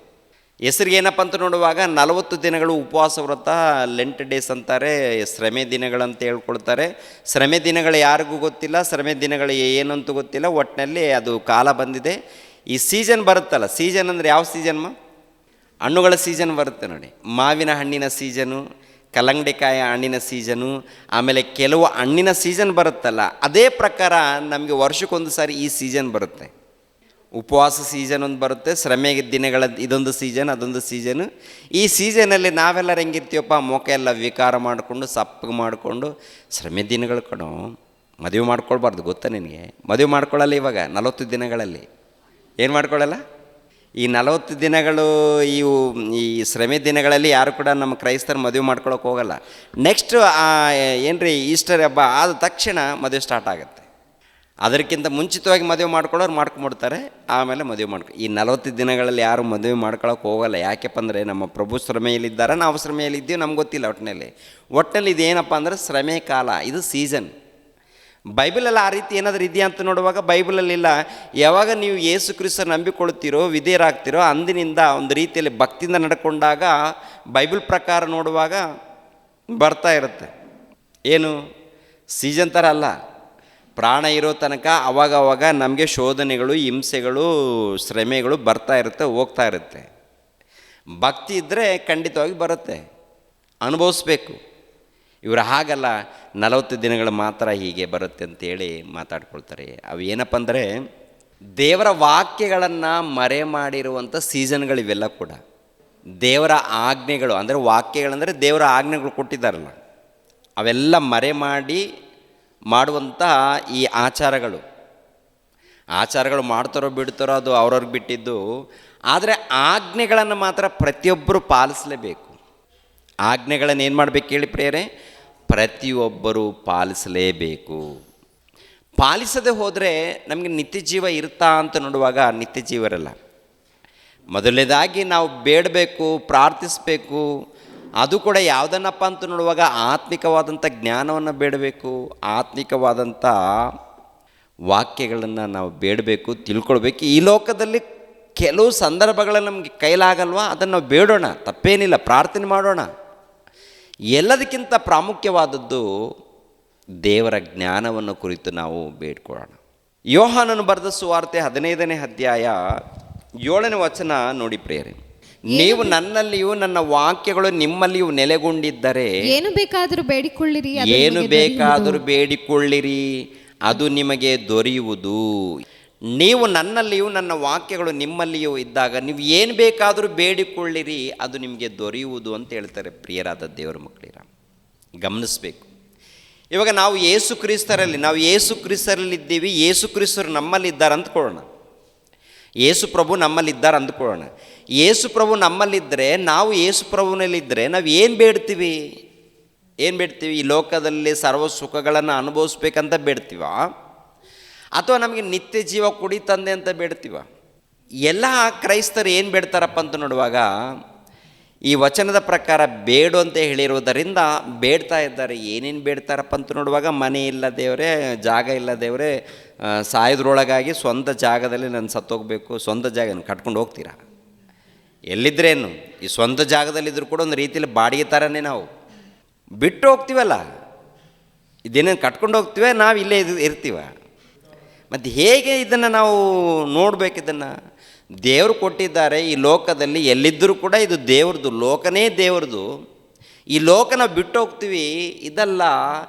ಹೆಸರಿಗೆ ಏನಪ್ಪ ಅಂತ ನೋಡುವಾಗ 40 ದಿನಗಳು ಉಪವಾಸ ವ್ರತ, ಲೆಂಟ್ ಡೇಸ್ ಅಂತಾರೆ, ಶ್ರಮೆ ದಿನಗಳಂತ ಹೇಳ್ಕೊಳ್ತಾರೆ. ಶ್ರಮೆ ದಿನಗಳು ಯಾರಿಗೂ ಗೊತ್ತಿಲ್ಲ, ಶ್ರಮೆ ದಿನಗಳು ಏನಂತೂ ಗೊತ್ತಿಲ್ಲ. ಒಟ್ಟಿನಲ್ಲಿ ಅದು ಕಾಲ ಬಂದಿದೆ. ಈ ಸೀಸನ್ ಬರುತ್ತಲ್ಲ, ಸೀಸನ್ ಅಂದರೆ ಯಾವ ಸೀಸನ್? ಹಣ್ಣುಗಳ ಸೀಸನ್ ಬರುತ್ತೆ ನೋಡಿ. ಮಾವಿನ ಹಣ್ಣಿನ ಸೀಸನು, ಕಲ್ಲಂಗಡಿಕಾಯಿ ಹಣ್ಣಿನ ಸೀಸನು, ಆಮೇಲೆ ಕೆಲವು ಹಣ್ಣಿನ ಸೀಸನ್ ಬರುತ್ತಲ್ಲ, ಅದೇ ಪ್ರಕಾರ ನಮಗೆ ವರ್ಷಕ್ಕೊಂದು ಸಾರಿ ಈ ಸೀಸನ್ ಬರುತ್ತೆ. ಉಪವಾಸ ಸೀಸನ್ ಒಂದು ಬರುತ್ತೆ, ಶ್ರಮೆ ದಿನಗಳ ಇದೊಂದು ಸೀಸನ್, ಅದೊಂದು ಸೀಸನು. ಈ ಸೀಸನಲ್ಲಿ ನಾವೆಲ್ಲರೂ ಹೆಂಗಿರ್ತೀವಪ್ಪ, ಮುಖ ಎಲ್ಲ ವಿಕಾರ ಮಾಡಿಕೊಂಡು ಸಪ್ಪಗೆ ಮಾಡಿಕೊಂಡು, ಶ್ರಮೆ ದಿನಗಳು ಕಣೋ, ಮದುವೆ ಮಾಡ್ಕೊಳ್ಬಾರ್ದು ಗೊತ್ತಾ ನಿನಗೆ? ಮದುವೆ ಮಾಡ್ಕೊಳ್ಳಲ್ಲ ಇವಾಗ 40 ದಿನಗಳಲ್ಲಿ. ಏನು ಮಾಡ್ಕೊಳ್ಳಲ್ಲ? ಈ 40 ದಿನಗಳು ಈ ಶ್ರಮೆ ದಿನಗಳಲ್ಲಿ ಯಾರು ಕೂಡ ನಮ್ಮ ಕ್ರೈಸ್ತರು ಮದುವೆ ಮಾಡ್ಕೊಳಕ್ಕೆ ಹೋಗಲ್ಲ. ನೆಕ್ಸ್ಟ್ ಏನ್ರಿ ಈಸ್ಟರ್ ಹಬ್ಬ ಆದ ತಕ್ಷಣ ಮದುವೆ ಸ್ಟಾರ್ಟ್ ಆಗುತ್ತೆ. ಅದಕ್ಕಿಂತ ಮುಂಚಿತವಾಗಿ ಮದುವೆ ಮಾಡ್ಕೊಳ್ಳೋರು ಮಾಡ್ಕೊಂಬಿಡ್ತಾರೆ, ಆಮೇಲೆ ಮದುವೆ ಈ 40 ದಿನಗಳಲ್ಲಿ ಯಾರು ಮದುವೆ ಮಾಡ್ಕೊಳಕ್ಕೆ ಹೋಗಲ್ಲ. ಯಾಕೆಪ್ಪ ಅಂದರೆ ನಮ್ಮ ಪ್ರಭು ಶ್ರಮೆಯಲ್ಲಿದ್ದಾರೆ, ನಾವು ಶ್ರಮೆಯಲ್ಲಿದ್ದೀವಿ, ನಮ್ಗೆ ಗೊತ್ತಿಲ್ಲ. ಒಟ್ಟಿನಲ್ಲಿ ಇದೇನಪ್ಪ ಅಂದರೆ ಶ್ರಮೆ ಕಾಲ, ಇದು ಸೀಸನ್. ಬೈಬಲಲ್ಲಿ ಆ ರೀತಿ ಏನಾದರೂ ಇದೆಯಾ ಅಂತ ನೋಡುವಾಗ ಬೈಬಲಲ್ಲಿಲ್ಲ. ಯಾವಾಗ ನೀವು ಯೇಸು ಕ್ರಿಸ್ತ ನಂಬಿಕೊಳ್ತೀರೋ, ವಿಧೇಯರಾಗ್ತಿರೋ, ಅಂದಿನಿಂದ ಒಂದು ರೀತಿಯಲ್ಲಿ ಭಕ್ತಿಯಿಂದ ನಡ್ಕೊಂಡಾಗ ಬೈಬಲ್ ಪ್ರಕಾರ ನೋಡುವಾಗ ಬರ್ತಾ ಇರುತ್ತೆ. ಏನು ಸೀಸನ್ ಥರ ಅಲ್ಲ, ಪ್ರಾಣ ಇರೋ ತನಕ ಅವಾಗವಾಗ ನಮಗೆ ಶೋಧನೆಗಳು, ಹಿಂಸೆಗಳು, ಶ್ರಮೆಗಳು ಬರ್ತಾ ಇರುತ್ತೆ, ಹೋಗ್ತಾ ಇರುತ್ತೆ. ಭಕ್ತಿ ಇದ್ದರೆ ಖಂಡಿತವಾಗಿ ಬರುತ್ತೆ, ಅನುಭವಿಸ್ಬೇಕು. ಇವರು ಹಾಗಲ್ಲ, 40 ದಿನಗಳು ಮಾತ್ರ ಹೀಗೆ ಬರುತ್ತೆ ಅಂತೇಳಿ ಮಾತಾಡ್ಕೊಳ್ತಾರೆ. ಅವು ಏನಪ್ಪ ಅಂದರೆ ದೇವರ ವಾಕ್ಯಗಳನ್ನು ಮರೆ ಮಾಡಿರುವಂಥ ಸೀಸನ್ಗಳಿವೆಲ್ಲ ಕೂಡ. ದೇವರ ಆಜ್ಞೆಗಳು ಅಂದರೆ ವಾಕ್ಯಗಳಂದರೆ ದೇವರ ಆಜ್ಞೆಗಳು ಕೊಟ್ಟಿದ್ದಾರಲ್ಲ, ಅವೆಲ್ಲ ಮರೆ ಮಾಡಿ ಮಾಡುವಂಥ ಈ ಆಚಾರಗಳು ಮಾಡ್ತಾರೋ ಬಿಡ್ತಾರೋ ಅದು ಅವ್ರವ್ರಿಗೆ ಬಿಟ್ಟಿದ್ದು. ಆದರೆ ಆಜ್ಞೆಗಳನ್ನು ಮಾತ್ರ ಪ್ರತಿಯೊಬ್ಬರು ಪಾಲಿಸಲೇಬೇಕು. ಆಜ್ಞೆಗಳನ್ನು ಏನು ಮಾಡಬೇಕು ಹೇಳಿ ಪ್ರಿಯರೇ? ಪ್ರತಿಯೊಬ್ಬರು ಪಾಲಿಸಲೇಬೇಕು. ಪಾಲಿಸದೆ ಹೋದರೆ ನಮಗೆ ನಿತ್ಯ ಜೀವ ಇರುತ್ತಾ ಅಂತ ನೋಡುವಾಗ ನಿತ್ಯ ಜೀವ ಇರಲ್ಲ. ಮೊದಲನೇದಾಗಿ ನಾವು ಬೇಡಬೇಕು, ಪ್ರಾರ್ಥಿಸಬೇಕು. ಅದು ಕೂಡ ಯಾವುದನ್ನಪ್ಪ ಅಂತ ನೋಡುವಾಗ ಆತ್ಮಿಕವಾದಂಥ ಜ್ಞಾನವನ್ನು ಬೇಡಬೇಕು, ಆತ್ಮಿಕವಾದಂಥ ವಾಕ್ಯಗಳನ್ನು ನಾವು ಬೇಡಬೇಕು, ತಿಳ್ಕೊಳ್ಬೇಕು. ಈ ಲೋಕದಲ್ಲಿ ಕೆಲವು ಸಂದರ್ಭಗಳಲ್ಲಿ ನಮಗೆ ಕೈಲಾಗಲ್ವ, ಅದನ್ನು ನಾವು ಬೇಡೋಣ, ತಪ್ಪೇನಿಲ್ಲ, ಪ್ರಾರ್ಥನೆ ಮಾಡೋಣ. ಎಲ್ಲದಕ್ಕಿಂತ ಪ್ರಾಮುಖ್ಯವಾದದ್ದು ದೇವರ ಜ್ಞಾನವನ್ನು ಕುರಿತು ನಾವು ಬೇಡ್ಕೊಳ್ಳೋಣ. ಯೋಹಾನನು ಬರೆದ ಸುವಾರ್ತೆ 15ನೇ ಅಧ್ಯಾಯ 7ನೇ ವಚನ ನೋಡಿ ಪ್ರಿಯರೇ. ನೀವು ನನ್ನಲ್ಲಿಯೂ ನನ್ನ ವಾಕ್ಯಗಳು ನಿಮ್ಮಲ್ಲಿಯೂ ನೆಲೆಗೊಂಡಿದ್ದರೆ ಏನು ಬೇಕಾದರೂ ಬೇಡಿಕೊಳ್ಳಿರಿ, ಅದು ನಿಮಗೆ ದೊರೆಯುವುದು. ನೀವು ನನ್ನಲ್ಲಿಯೂ ನನ್ನ ವಾಕ್ಯಗಳು ನಿಮ್ಮಲ್ಲಿಯೂ ಇದ್ದಾಗ ನೀವು ಏನು ಬೇಕಾದರೂ ಬೇಡಿಕೊಳ್ಳಿರಿ, ಅದು ನಿಮಗೆ ದೊರೆಯುವುದು ಅಂತ ಹೇಳ್ತಾರೆ. ಪ್ರಿಯರಾದ ದೇವರ ಮಕ್ಕಳಿರ, ಗಮನಿಸಬೇಕು. ಇವಾಗ ನಾವು ಯೇಸು ಕ್ರಿಸ್ತರಲ್ಲಿದ್ದೀವಿ, ಯೇಸು ಕ್ರಿಸ್ತರು ನಮ್ಮಲ್ಲಿದ್ದಾರೆ ಅಂದ್ಕೊಳ್ಳೋಣ, ಯೇಸು ಪ್ರಭು ನಮ್ಮಲ್ಲಿದ್ದಾರೆ ಅಂದ್ಕೊಳ್ಳೋಣ. ಯೇಸು ಪ್ರಭು ನಮ್ಮಲ್ಲಿದ್ದರೆ, ನಾವು ಯೇಸು ಪ್ರಭುನಲ್ಲಿದ್ದರೆ ನಾವು ಏನು ಬೇಡ್ತೀವಿ? ಈ ಲೋಕದಲ್ಲಿ ಸರ್ವ ಸುಖಗಳನ್ನು ಅನುಭವಿಸ್ಬೇಕಂತ ಬೇಡ್ತೀವ, ಅಥವಾ ನಮಗೆ ನಿತ್ಯ ಜೀವ ಕುಡಿ ತಂದೆ ಅಂತ ಬೇಡ್ತೀವ? ಎಲ್ಲ ಕ್ರೈಸ್ತರು ಏನು ಬೇಡ್ತಾರಪ್ಪ ಅಂತ ನೋಡುವಾಗ, ಈ ವಚನದ ಪ್ರಕಾರ ಬೇಡು ಅಂತ ಹೇಳಿರುವುದರಿಂದ ಬೇಡ್ತಾ ಇದ್ದಾರೆ. ಏನೇನು ಬೇಡ್ತಾರಪ್ಪ ಅಂತ ನೋಡುವಾಗ, ಮನೆ ಇಲ್ಲ ದೇವರೇ, ಜಾಗ ಇಲ್ಲ ದೇವರೇ, ಸಾಯೋದ್ರೊಳಗಾಗಿ ಸ್ವಂತ ಜಾಗದಲ್ಲಿ ನಾನು ಸತ್ತೋಗಬೇಕು, ಸ್ವಂತ ಜಾಗ ಕಟ್ಕೊಂಡು ಹೋಗ್ತೀರಾ? ಎಲ್ಲಿದ್ರೇನು ಈ ಸ್ವಂತ ಜಾಗದಲ್ಲಿದ್ದರೂ ಕೂಡ ಒಂದು ರೀತಿಯಲ್ಲಿ ಬಾಡಿಗೆ ಥರನೇ ನಾವು ಬಿಟ್ಟು ಹೋಗ್ತೀವಲ್ಲ, ಇದೇನೇನು ಕಟ್ಕೊಂಡು ಹೋಗ್ತೀವ, ನಾವು ಇಲ್ಲೇ ಇರ್ತೀವ. ಮತ್ತು ಹೇಗೆ ಇದನ್ನು ನಾವು ನೋಡಬೇಕು? ಇದನ್ನು ದೇವರು ಕೊಟ್ಟಿದ್ದಾರೆ. ಈ ಲೋಕದಲ್ಲಿ ಎಲ್ಲಿದ್ದರೂ ಕೂಡ ಇದು ದೇವ್ರದ್ದು, ಲೋಕನೇ ದೇವ್ರದ್ದು. ಈ ಲೋಕ ನಾವು ಬಿಟ್ಟು ಹೋಗ್ತೀವಿ, ಇದಲ್ಲ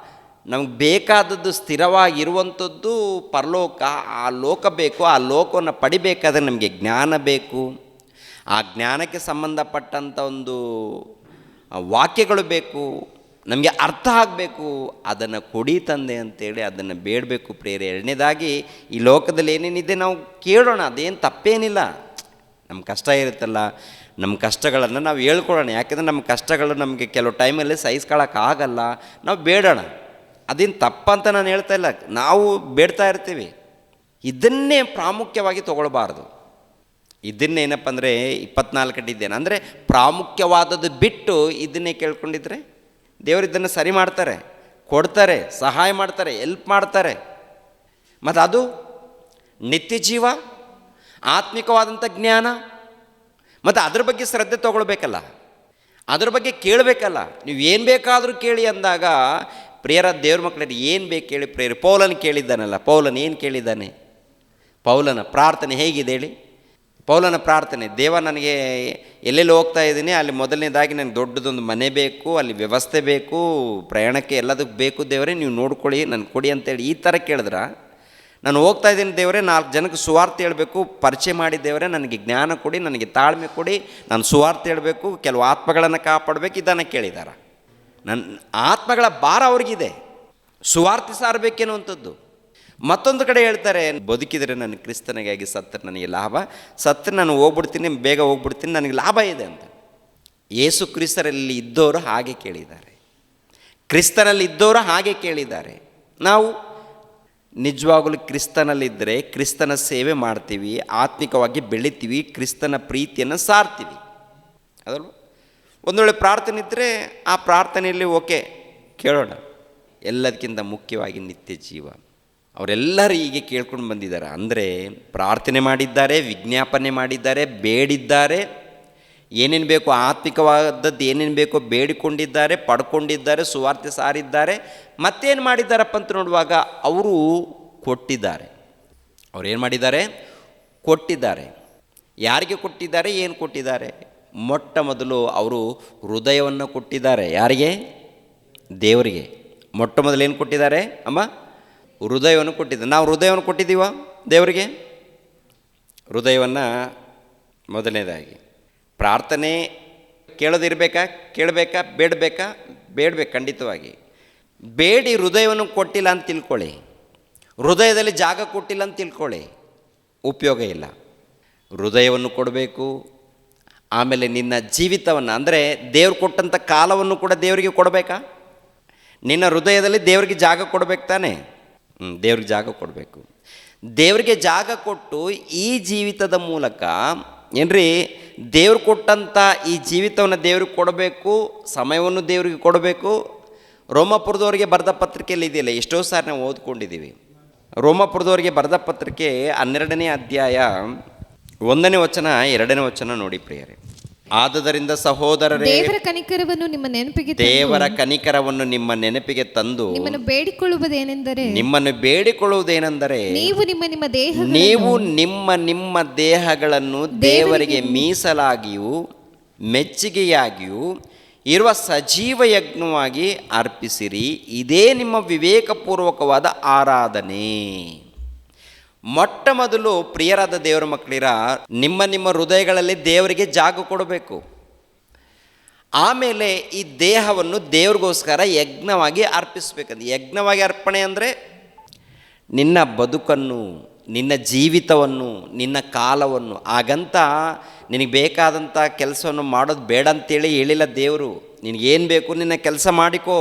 ನಮ್ಗೆ ಬೇಕಾದದ್ದು ಸ್ಥಿರವಾಗಿರುವಂಥದ್ದು ಪರಲೋಕ. ಆ ಲೋಕ ಬೇಕು, ಆ ಲೋಕವನ್ನು ಪಡಿಬೇಕಾದ್ರೆ ನಮಗೆ ಜ್ಞಾನ ಬೇಕು, ಆ ಜ್ಞಾನಕ್ಕೆ ಸಂಬಂಧಪಟ್ಟಂಥ ಒಂದು ವಾಕ್ಯಗಳು ಬೇಕು, ನಮಗೆ ಅರ್ಥ ಆಗಬೇಕು. ಅದನ್ನು ಕೊಡಿ ತಂದೆ ಅಂತೇಳಿ ಅದನ್ನು ಬೇಡಬೇಕು ಪ್ರೇರೆ. ಎರಡನೇದಾಗಿ ಈ ಲೋಕದಲ್ಲಿ ಏನೇನಿದೆ ನಾವು ಕೇಳೋಣ, ಅದೇನು ತಪ್ಪೇನಿಲ್ಲ. ನಮ್ಮ ಕಷ್ಟ ಇರುತ್ತಲ್ಲ, ನಮ್ಮ ಕಷ್ಟಗಳನ್ನು ನಾವು ಹೇಳ್ಕೊಳ್ಳೋಣ. ಯಾಕೆಂದರೆ ನಮ್ಮ ಕಷ್ಟಗಳು ನಮಗೆ ಕೆಲವು ಟೈಮಲ್ಲಿ ಸಹಿಸ್ಕೊಳ್ಳೋಕ್ಕಾಗಲ್ಲ, ನಾವು ಬೇಡೋಣ. ಅದೇನು ತಪ್ಪಂತ ನಾನು ಹೇಳ್ತಾ ಇಲ್ಲ, ನಾವು ಬೇಡ್ತಾ ಇರ್ತೀವಿ. ಇದನ್ನೇ ಪ್ರಾಮುಖ್ಯವಾಗಿ ತೊಗೊಳ್ಬಾರ್ದು. ಇದನ್ನೇನಪ್ಪ ಅಂದರೆ 24 ಗಂಟೆ ಇದ್ದೇನೆ ಅಂದರೆ ಪ್ರಾಮುಖ್ಯವಾದದ್ದು ಬಿಟ್ಟು ಇದನ್ನೇ ಕೇಳ್ಕೊಂಡಿದ್ರೆ ದೇವರು ಇದನ್ನು ಸರಿ ಮಾಡ್ತಾರೆ, ಕೊಡ್ತಾರೆ, ಸಹಾಯ ಮಾಡ್ತಾರೆ, ಎಲ್ಪ್ ಮಾಡ್ತಾರೆ. ಮತ್ತು ಅದು ನಿತ್ಯ ಜೀವ, ಆತ್ಮಿಕವಾದಂಥ ಜ್ಞಾನ, ಮತ್ತು ಅದ್ರ ಬಗ್ಗೆ ಶ್ರದ್ಧೆ ತೊಗೊಳ್ಬೇಕಲ್ಲ, ಅದ್ರ ಬಗ್ಗೆ ಕೇಳಬೇಕಲ್ಲ. ನೀವು ಏನು ಬೇಕಾದರೂ ಕೇಳಿ ಅಂದಾಗ, ಪ್ರಿಯರ ದೇವ್ರ ಮಕ್ಕಳಲ್ಲಿ ಏನು ಬೇಕು ಕೇಳಿ ಪ್ರಿಯರು. ಪೌಲನ ಕೇಳಿದ್ದಾನಲ್ಲ, ಪೌಲನ ಏನು ಕೇಳಿದ್ದಾನೆ? ಪೌಲನ ಪ್ರಾರ್ಥನೆ ಹೇಗಿದೆ ಹೇಳಿ? ಪೌಲನ ಪ್ರಾರ್ಥನೆ, ದೇವ ನನಗೆ ಎಲ್ಲೆಲ್ಲಿ ಹೋಗ್ತಾ ಇದ್ದೀನಿ ಅಲ್ಲಿ ಮೊದಲನೇದಾಗಿ ನನಗೆ ದೊಡ್ಡದೊಂದು ಮನೆ ಬೇಕು, ಅಲ್ಲಿ ವ್ಯವಸ್ಥೆ ಬೇಕು, ಪ್ರಯಾಣಕ್ಕೆ ಎಲ್ಲದಕ್ಕೆ ಬೇಕು ದೇವರೇ, ನೀವು ನೋಡ್ಕೊಳ್ಳಿ, ನನಗೆ ಕೊಡಿ ಅಂತೇಳಿ ಈ ಥರ ಕೇಳಿದ್ರೆ, ನಾನು ಹೋಗ್ತಾ ಇದ್ದೀನಿ ದೇವರೇ, 4 ಜನಕ್ಕೆ ಸುವಾರ್ತೆ ಹೇಳಬೇಕು, ಪರಿಚಯ ಮಾಡಿ ದೇವರೇ, ನನಗೆ ಜ್ಞಾನ ಕೊಡಿ, ನನಗೆ ತಾಳ್ಮೆ ಕೊಡಿ, ನಾನು ಸುವಾರ್ತೆ ಹೇಳಬೇಕು, ಕೆಲವು ಆತ್ಮಗಳನ್ನು ಕಾಪಾಡಬೇಕು, ಇದನ್ನು ಕೇಳಿದ್ದಾರೆ. ನನ್ನ ಆತ್ಮಗಳ ಭಾರ ಅವ್ರಿಗಿದೆ, ಸುವಾರ್ತೆ ಸಾರಬೇಕೇನುವಂಥದ್ದು. ಮತ್ತೊಂದು ಕಡೆ ಹೇಳ್ತಾರೆ, ಬದುಕಿದರೆ ನಾನು ಕ್ರಿಸ್ತನಿಗಾಗಿ, ಸತ್ತರೆ ನನಗೆ ಲಾಭ, ಸತ್ತರೆ ನಾನು ಹೋಗ್ಬಿಡ್ತೀನಿ, ಬೇಗ ಹೋಗ್ಬಿಡ್ತೀನಿ, ನನಗೆ ಲಾಭ ಇದೆ ಅಂತ. ಯೇಸು ಕ್ರಿಸ್ತರಲ್ಲಿ ಇದ್ದವರು ಹಾಗೆ ಕೇಳಿದ್ದಾರೆ, ಕ್ರಿಸ್ತನಲ್ಲಿ ಇದ್ದವರು ಹಾಗೆ ಕೇಳಿದ್ದಾರೆ. ನಾವು ನಿಜವಾಗಲೂ ಕ್ರಿಸ್ತನಲ್ಲಿದ್ದರೆ ಕ್ರಿಸ್ತನ ಸೇವೆ ಮಾಡ್ತೀವಿ, ಆತ್ಮಿಕವಾಗಿ ಬೆಳಿತೀವಿ, ಕ್ರಿಸ್ತನ ಪ್ರೀತಿಯನ್ನು ಸಾರ್ತೀವಿ. ಅದಲ್ವ? ಒಂದು ವೇಳೆ ಪ್ರಾರ್ಥನೆ ಇದ್ದರೆ ಆ ಪ್ರಾರ್ಥನೆಯಲ್ಲಿ ಓಕೆ ಕೇಳೋಣ. ಎಲ್ಲದಕ್ಕಿಂತ ಮುಖ್ಯವಾಗಿ ನಿತ್ಯ ಜೀವ. ಅವರೆಲ್ಲರೂ ಹೀಗೆ ಕೇಳ್ಕೊಂಡು ಬಂದಿದ್ದಾರೆ. ಅಂದರೆ ಪ್ರಾರ್ಥನೆ ಮಾಡಿದ್ದಾರೆ, ವಿಜ್ಞಾಪನೆ ಮಾಡಿದ್ದಾರೆ, ಬೇಡಿದ್ದಾರೆ, ಏನೇನು ಬೇಕೋ ಆತ್ಮಿಕವಾದದ್ದು ಏನೇನು ಬೇಕೋ ಬೇಡಿಕೊಂಡಿದ್ದಾರೆ, ಪಡ್ಕೊಂಡಿದ್ದಾರೆ, ಸುವಾರ್ತೆ ಸಾರಿದ್ದಾರೆ. ಮತ್ತೇನು ಮಾಡಿದ್ದಾರಪ್ಪ ಅಂತ ನೋಡುವಾಗ ಅವರು ಕೊಟ್ಟಿದ್ದಾರೆ. ಅವ್ರೇನು ಮಾಡಿದ್ದಾರೆ? ಕೊಟ್ಟಿದ್ದಾರೆ. ಯಾರಿಗೆ ಕೊಟ್ಟಿದ್ದಾರೆ? ಏನು ಕೊಟ್ಟಿದ್ದಾರೆ? ಮೊಟ್ಟ ಮೊದಲು ಅವರು ಹೃದಯವನ್ನು ಕೊಟ್ಟಿದ್ದಾರೆ. ಯಾರಿಗೆ? ದೇವರಿಗೆ. ಮೊಟ್ಟ ಮೊದಲು ಏನು ಕೊಟ್ಟಿದ್ದಾರೆ ಅಮ್ಮ? ಹೃದಯವನ್ನು ಕೊಟ್ಟಿದ್ದಾರೆ. ನಾವು ಹೃದಯವನ್ನು ಕೊಟ್ಟಿದ್ದೀವ ದೇವರಿಗೆ? ಹೃದಯವನ್ನು ಮೊದಲನೇದಾಗಿ ಪ್ರಾರ್ಥನೆ ಕೇಳೋದಿರಬೇಕಾ? ಕೇಳಬೇಕಾ? ಬೇಡಬೇಕಾ? ಬೇಡಬೇಕು ಖಂಡಿತವಾಗಿ. ಬೇಡಿ ಹೃದಯವನ್ನು ಕೊಟ್ಟಿಲ್ಲ ಅಂತ ತಿಳ್ಕೊಳ್ಳಿ, ಹೃದಯದಲ್ಲಿ ಜಾಗ ಕೊಟ್ಟಿಲ್ಲ ಅಂತ ತಿಳ್ಕೊಳ್ಳಿ, ಉಪಯೋಗ ಇಲ್ಲ. ಹೃದಯವನ್ನು ಕೊಡಬೇಕು. ಆಮೇಲೆ ನಿನ್ನ ಜೀವಿತವನ್ನು, ಅಂದರೆ ದೇವ್ರು ಕೊಟ್ಟಂಥ ಕಾಲವನ್ನು ಕೂಡ ದೇವರಿಗೆ ಕೊಡಬೇಕಾ? ನಿನ್ನ ಹೃದಯದಲ್ಲಿ ದೇವರಿಗೆ ಜಾಗ ಕೊಡಬೇಕು ತಾನೆ? ದೇವ್ರಿಗೆ ಜಾಗ ಕೊಡಬೇಕು. ದೇವರಿಗೆ ಜಾಗ ಕೊಟ್ಟು ಈ ಜೀವಿತದ ಮೂಲಕ ಏನ್ರಿ ದೇವ್ರು ಕೊಟ್ಟಂಥ ಈ ಜೀವಿತವನ್ನು ದೇವ್ರಿಗೆ ಕೊಡಬೇಕು, ಸಮಯವನ್ನು ದೇವರಿಗೆ ಕೊಡಬೇಕು. ರೋಮಾಪುರದವರಿಗೆ ಬರೆದ ಪತ್ರಿಕೆಯಲ್ಲಿ ಇದೆಯಲ್ಲ, ಎಷ್ಟೋ ಸಾರಿ ನಾವು ಓದ್ಕೊಂಡಿದ್ದೀವಿ. ರೋಮಾಪುರದವರಿಗೆ ಬರೆದ ಪತ್ರಿಕೆ 12ನೇ ಅಧ್ಯಾಯ 1ನೇ ವಚನ 2ನೇ ವಚನ ನೋಡಿ ಪ್ರಿಯರೇ. ಆದುದರಿಂದ ಸಹೋದರರೇ, ದೇವರ ಕನಿಕರವನ್ನು ನಿಮ್ಮ ನೆನಪಿಗೆ ತಂದು ನಿಮ್ಮನ್ನು ಬೇಡಿಕೊಳ್ಳುವುದೇನೆಂದರೆ ನೀವು ನಿಮ್ಮ ದೇಹಗಳನ್ನು ದೇವರಿಗೆ ಮೀಸಲಾಗಿಯೂ ಮೆಚ್ಚುಗೆಯಾಗಿಯೂ ಇರುವ ಸಜೀವ ಯಜ್ಞವಾಗಿ ಅರ್ಪಿಸಿರಿ, ಇದೇ ನಿಮ್ಮ ವಿವೇಕಪೂರ್ವಕವಾದ ಆರಾಧನೆ. ಮೊಟ್ಟ ಮೊದಲು ಪ್ರಿಯರಾದ ದೇವರ ಮಕ್ಕಳಿರ, ನಿಮ್ಮ ನಿಮ್ಮ ಹೃದಯಗಳಲ್ಲಿ ದೇವರಿಗೆ ಜಾಗ ಕೊಡಬೇಕು. ಆಮೇಲೆ ಈ ದೇಹವನ್ನು ದೇವ್ರಿಗೋಸ್ಕರ ಯಜ್ಞವಾಗಿ ಅರ್ಪಿಸ್ಬೇಕಂತ. ಯಜ್ಞವಾಗಿ ಅರ್ಪಣೆ ಅಂದರೆ ನಿನ್ನ ಬದುಕನ್ನು, ನಿನ್ನ ಜೀವಿತವನ್ನು, ನಿನ್ನ ಕಾಲವನ್ನು, ಹಾಗಂತ ನಿನಗೆ ಬೇಕಾದಂಥ ಕೆಲಸವನ್ನು ಮಾಡೋದು ಬೇಡ ಅಂತೇಳಿ ಹೇಳಿಲ್ಲ ದೇವರು. ನಿನಗೇನು ಬೇಕು ನಿನ್ನ ಕೆಲಸ ಮಾಡಿಕೋ.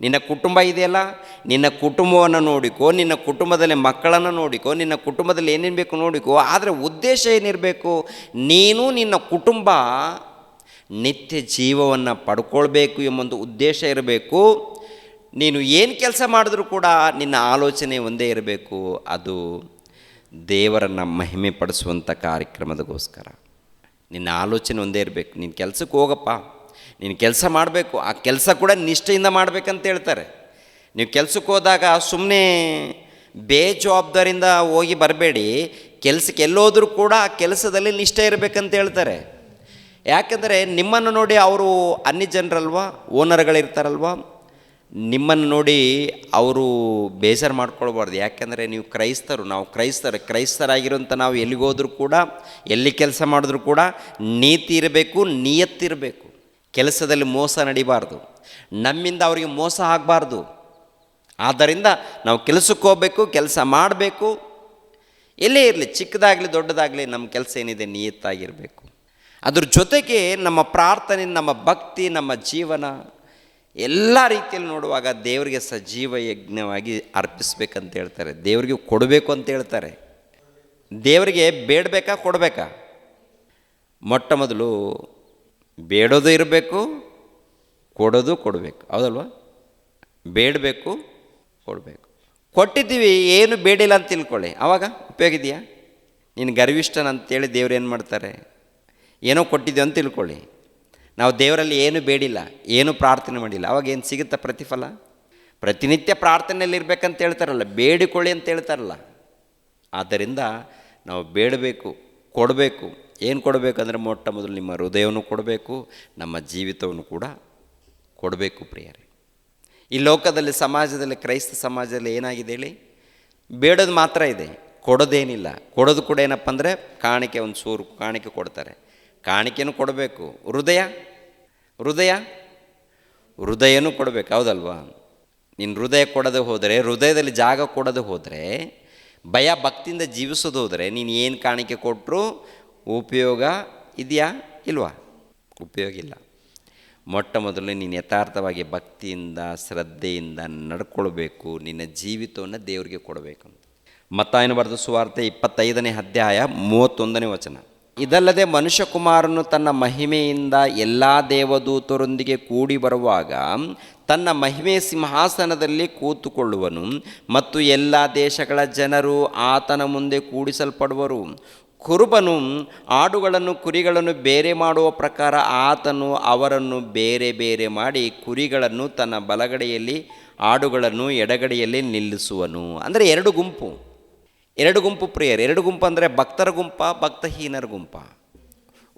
ನಿನ್ನ ಕುಟುಂಬ ಇದೆಯಲ್ಲ, ನಿನ್ನ ಕುಟುಂಬವನ್ನು ನೋಡಿಕೋ, ನಿನ್ನ ಕುಟುಂಬದಲ್ಲಿ ಮಕ್ಕಳನ್ನು ನೋಡಿಕೋ, ನಿನ್ನ ಕುಟುಂಬದಲ್ಲಿ ಏನೇನು ಬೇಕು ನೋಡಿಕೋ. ಆದರೆ ಉದ್ದೇಶ ಏನಿರಬೇಕು? ನೀನು ನಿನ್ನ ಕುಟುಂಬ ನಿತ್ಯ ಜೀವವನ್ನು ಪಡ್ಕೊಳ್ಬೇಕು ಎಂಬೊಂದು ಉದ್ದೇಶ ಇರಬೇಕು. ನೀನು ಏನು ಕೆಲಸ ಮಾಡಿದ್ರೂ ಕೂಡ ನಿನ್ನ ಆಲೋಚನೆ ಒಂದೇ ಇರಬೇಕು, ಅದು ದೇವರನ್ನು ಮಹಿಮೆ ಪಡಿಸುವಂಥ ಕಾರ್ಯಕ್ರಮದಗೋಸ್ಕರ. ನಿನ್ನ ಆಲೋಚನೆ ಒಂದೇ ಇರಬೇಕು. ನೀನು ಕೆಲಸಕ್ಕೆ ಹೋಗಪ್ಪ, ನೀನು ಕೆಲಸ ಮಾಡಬೇಕು, ಆ ಕೆಲಸ ಕೂಡ ನಿಷ್ಠೆಯಿಂದ ಮಾಡಬೇಕಂತ ಹೇಳ್ತಾರೆ. ನೀವು ಕೆಲಸಕ್ಕೆ ಹೋದಾಗ ಸುಮ್ಮನೆ ಬೇಜವಾಬ್ದಾರಿಯಿಂದ ಹೋಗಿ ಬರಬೇಡಿ. ಕೆಲಸಕ್ಕೆ ಎಲ್ಲೋದ್ರೂ ಕೂಡ ಆ ಕೆಲಸದಲ್ಲಿ ನಿಷ್ಠೆ ಇರಬೇಕಂತ ಹೇಳ್ತಾರೆ. ಯಾಕೆಂದರೆ ನಿಮ್ಮನ್ನು ನೋಡಿ ಅವರು ಅನ್ಯ ಜನರಲ್ವಾ, ಓನರ್ಗಳಿರ್ತಾರಲ್ವ, ನಿಮ್ಮನ್ನು ನೋಡಿ ಅವರು ಬೇಜಾರು ಮಾಡ್ಕೊಳ್ಬಾರ್ದು. ಯಾಕೆಂದರೆ ನೀವು ಕ್ರೈಸ್ತರು, ನಾವು ಕ್ರೈಸ್ತರಾಗಿರೋಂಥ ನಾವು ಎಲ್ಲಿಗೋದ್ರೂ ಕೂಡ, ಎಲ್ಲಿ ಕೆಲಸ ಮಾಡಿದ್ರೂ ಕೂಡ ನೀತಿ ಇರಬೇಕು, ನಿಯತ್ತಿರಬೇಕು. ಕೆಲಸದಲ್ಲಿ ಮೋಸ ನಡಿಬಾರ್ದು, ನಮ್ಮಿಂದ ಅವರಿಗೆ ಮೋಸ ಆಗಬಾರ್ದು. ಆದ್ದರಿಂದ ನಾವು ಕೆಲಸಕ್ಕೆ ಹೋಗಬೇಕು, ಕೆಲಸ ಮಾಡಬೇಕು. ಎಲ್ಲೇ ಇರಲಿ, ಚಿಕ್ಕದಾಗಲಿ ದೊಡ್ಡದಾಗಲಿ, ನಮ್ಮ ಕೆಲಸ ಏನಿದೆ ನಿಯತ್ತಾಗಿರಬೇಕು. ಅದ್ರ ಜೊತೆಗೆ ನಮ್ಮ ಪ್ರಾರ್ಥನೆ, ನಮ್ಮ ಭಕ್ತಿ, ನಮ್ಮ ಜೀವನ ಎಲ್ಲ ರೀತಿಯಲ್ಲಿ ನೋಡುವಾಗ ದೇವರಿಗೆ ಸಜೀವ ಯಜ್ಞವಾಗಿ ಅರ್ಪಿಸ್ಬೇಕಂತ ಹೇಳ್ತಾರೆ. ದೇವರಿಗೆ ಕೊಡಬೇಕು ಅಂತ ಹೇಳ್ತಾರೆ. ದೇವರಿಗೆ ಬೇಡಬೇಕಾ ಕೊಡಬೇಕಾ? ಮೊಟ್ಟ ಮೊದಲು ಬೇಡೋದು ಇರಬೇಕು, ಕೊಡೋದು ಕೊಡಬೇಕು. ಹೌದಲ್ವ? ಬೇಡಬೇಕು, ಕೊಡಬೇಕು. ಕೊಟ್ಟಿದ್ದೀವಿ, ಏನು ಬೇಡಿಲ್ಲ ಅಂತ ತಿಳ್ಕೊಳ್ಳಿ, ಆವಾಗ ಉಪಯೋಗ ಇದೆಯಾ? ನೀನು ಗರ್ವಿಷ್ಠನಂತೇಳಿ ದೇವ್ರು ಏನು ಮಾಡ್ತಾರೆ? ಏನೋ ಕೊಟ್ಟಿದ್ದೀವಿ ಅಂತ ತಿಳ್ಕೊಳ್ಳಿ. ನಾವು ದೇವರಲ್ಲಿ ಏನು ಬೇಡಿಲ್ಲ, ಏನು ಪ್ರಾರ್ಥನೆ ಮಾಡಿಲ್ಲ, ಅವಾಗ ಏನು ಸಿಗುತ್ತಾ ಪ್ರತಿಫಲ? ಪ್ರತಿನಿತ್ಯ ಪ್ರಾರ್ಥನೆಯಲ್ಲಿ ಇರಬೇಕಂತ ಹೇಳ್ತಾರಲ್ಲ, ಬೇಡಿಕೊಳ್ಳಿ ಅಂತ ಹೇಳ್ತಾರಲ್ಲ. ಆದ್ದರಿಂದ ನಾವು ಬೇಡಬೇಕು, ಕೊಡಬೇಕು. ಏನು ಕೊಡಬೇಕಂದ್ರೆ ಮೊಟ್ಟ ಮೊದಲು ನಿಮ್ಮ ಹೃದಯವನ್ನು ಕೊಡಬೇಕು, ನಮ್ಮ ಜೀವಿತವನ್ನು ಕೂಡ ಕೊಡಬೇಕು ಪ್ರಿಯರೇ. ಈ ಲೋಕದಲ್ಲಿ, ಸಮಾಜದಲ್ಲಿ, ಕ್ರೈಸ್ತ ಸಮಾಜದಲ್ಲಿ ಏನಾಗಿದೆ ಹೇಳಿ? ಬೇಡೋದು ಮಾತ್ರ ಇದೆ, ಕೊಡೋದೇನಿಲ್ಲ. ಕೊಡೋದು ಕೂಡ ಏನಪ್ಪ ಅಂದರೆ ಕಾಣಿಕೆ, ಒಂದು ಸೂರು ಕಾಣಿಕೆ ಕೊಡ್ತಾರೆ, ಕಾಣಿಕೆನೂ ಕೊಡಬೇಕು. ಹೃದಯನೂ ಕೊಡಬೇಕು. ಹೌದಲ್ವಾ? ನೀನು ಹೃದಯ ಕೊಡದೆ ಹೋದರೆ, ಹೃದಯದಲ್ಲಿ ಜಾಗ ಕೊಡದೆ ಹೋದರೆ, ಭಯ ಭಕ್ತಿಯಿಂದ ಜೀವಿಸೋದು ಹೋದರೆ, ನೀನು ಏನು ಕಾಣಿಕೆ ಕೊಟ್ಟರೂ ಉಪಯೋಗ ಇದೆಯಾ? ಇಲ್ವಾ? ಉಪಯೋಗ ಇಲ್ಲ. ಮೊಟ್ಟ ಮೊದಲು ನೀನು ಯಥಾರ್ಥವಾಗಿ ಭಕ್ತಿಯಿಂದ, ಶ್ರದ್ಧೆಯಿಂದ ನಡ್ಕೊಳ್ಬೇಕು. ನಿನ್ನ ಜೀವಿತವನ್ನು ದೇವರಿಗೆ ಕೊಡಬೇಕು. ಮತ್ತಾಯನು ಬರೆದ ಸುವಾರ್ತೆ 25ನೇ ಅಧ್ಯಾಯ 31ನೇ ವಚನ. ಇದಲ್ಲದೆ ಮನುಷ್ಯಕುಮಾರನು ತನ್ನ ಮಹಿಮೆಯಿಂದ ಎಲ್ಲ ದೇವದೂತರೊಂದಿಗೆ ಕೂಡಿ ಬರುವಾಗ ತನ್ನ ಮಹಿಮೆ ಸಿಂಹಾಸನದಲ್ಲಿ ಕೂತುಕೊಳ್ಳುವನು ಮತ್ತು ಎಲ್ಲ ದೇಶಗಳ ಜನರು ಆತನ ಮುಂದೆ ಕೂಡಿಸಲ್ಪಡುವರು. ಕುರುಬನು ಆಡುಗಳನ್ನು ಕುರಿಗಳನ್ನು ಬೇರೆ ಮಾಡುವ ಪ್ರಕಾರ ಆತನು ಅವರನ್ನು ಬೇರೆ ಬೇರೆ ಮಾಡಿ ಕುರಿಗಳನ್ನು ತನ್ನ ಬಲಗಡೆಯಲ್ಲಿ, ಆಡುಗಳನ್ನು ಎಡಗಡೆಯಲ್ಲಿ ನಿಲ್ಲಿಸುವನು. ಅಂದರೆ ಎರಡು ಗುಂಪು ಪ್ರಿಯರು. ಎರಡು ಗುಂಪು ಅಂದರೆ ಭಕ್ತರ ಗುಂಪ, ಭಕ್ತಹೀನರ ಗುಂಪ.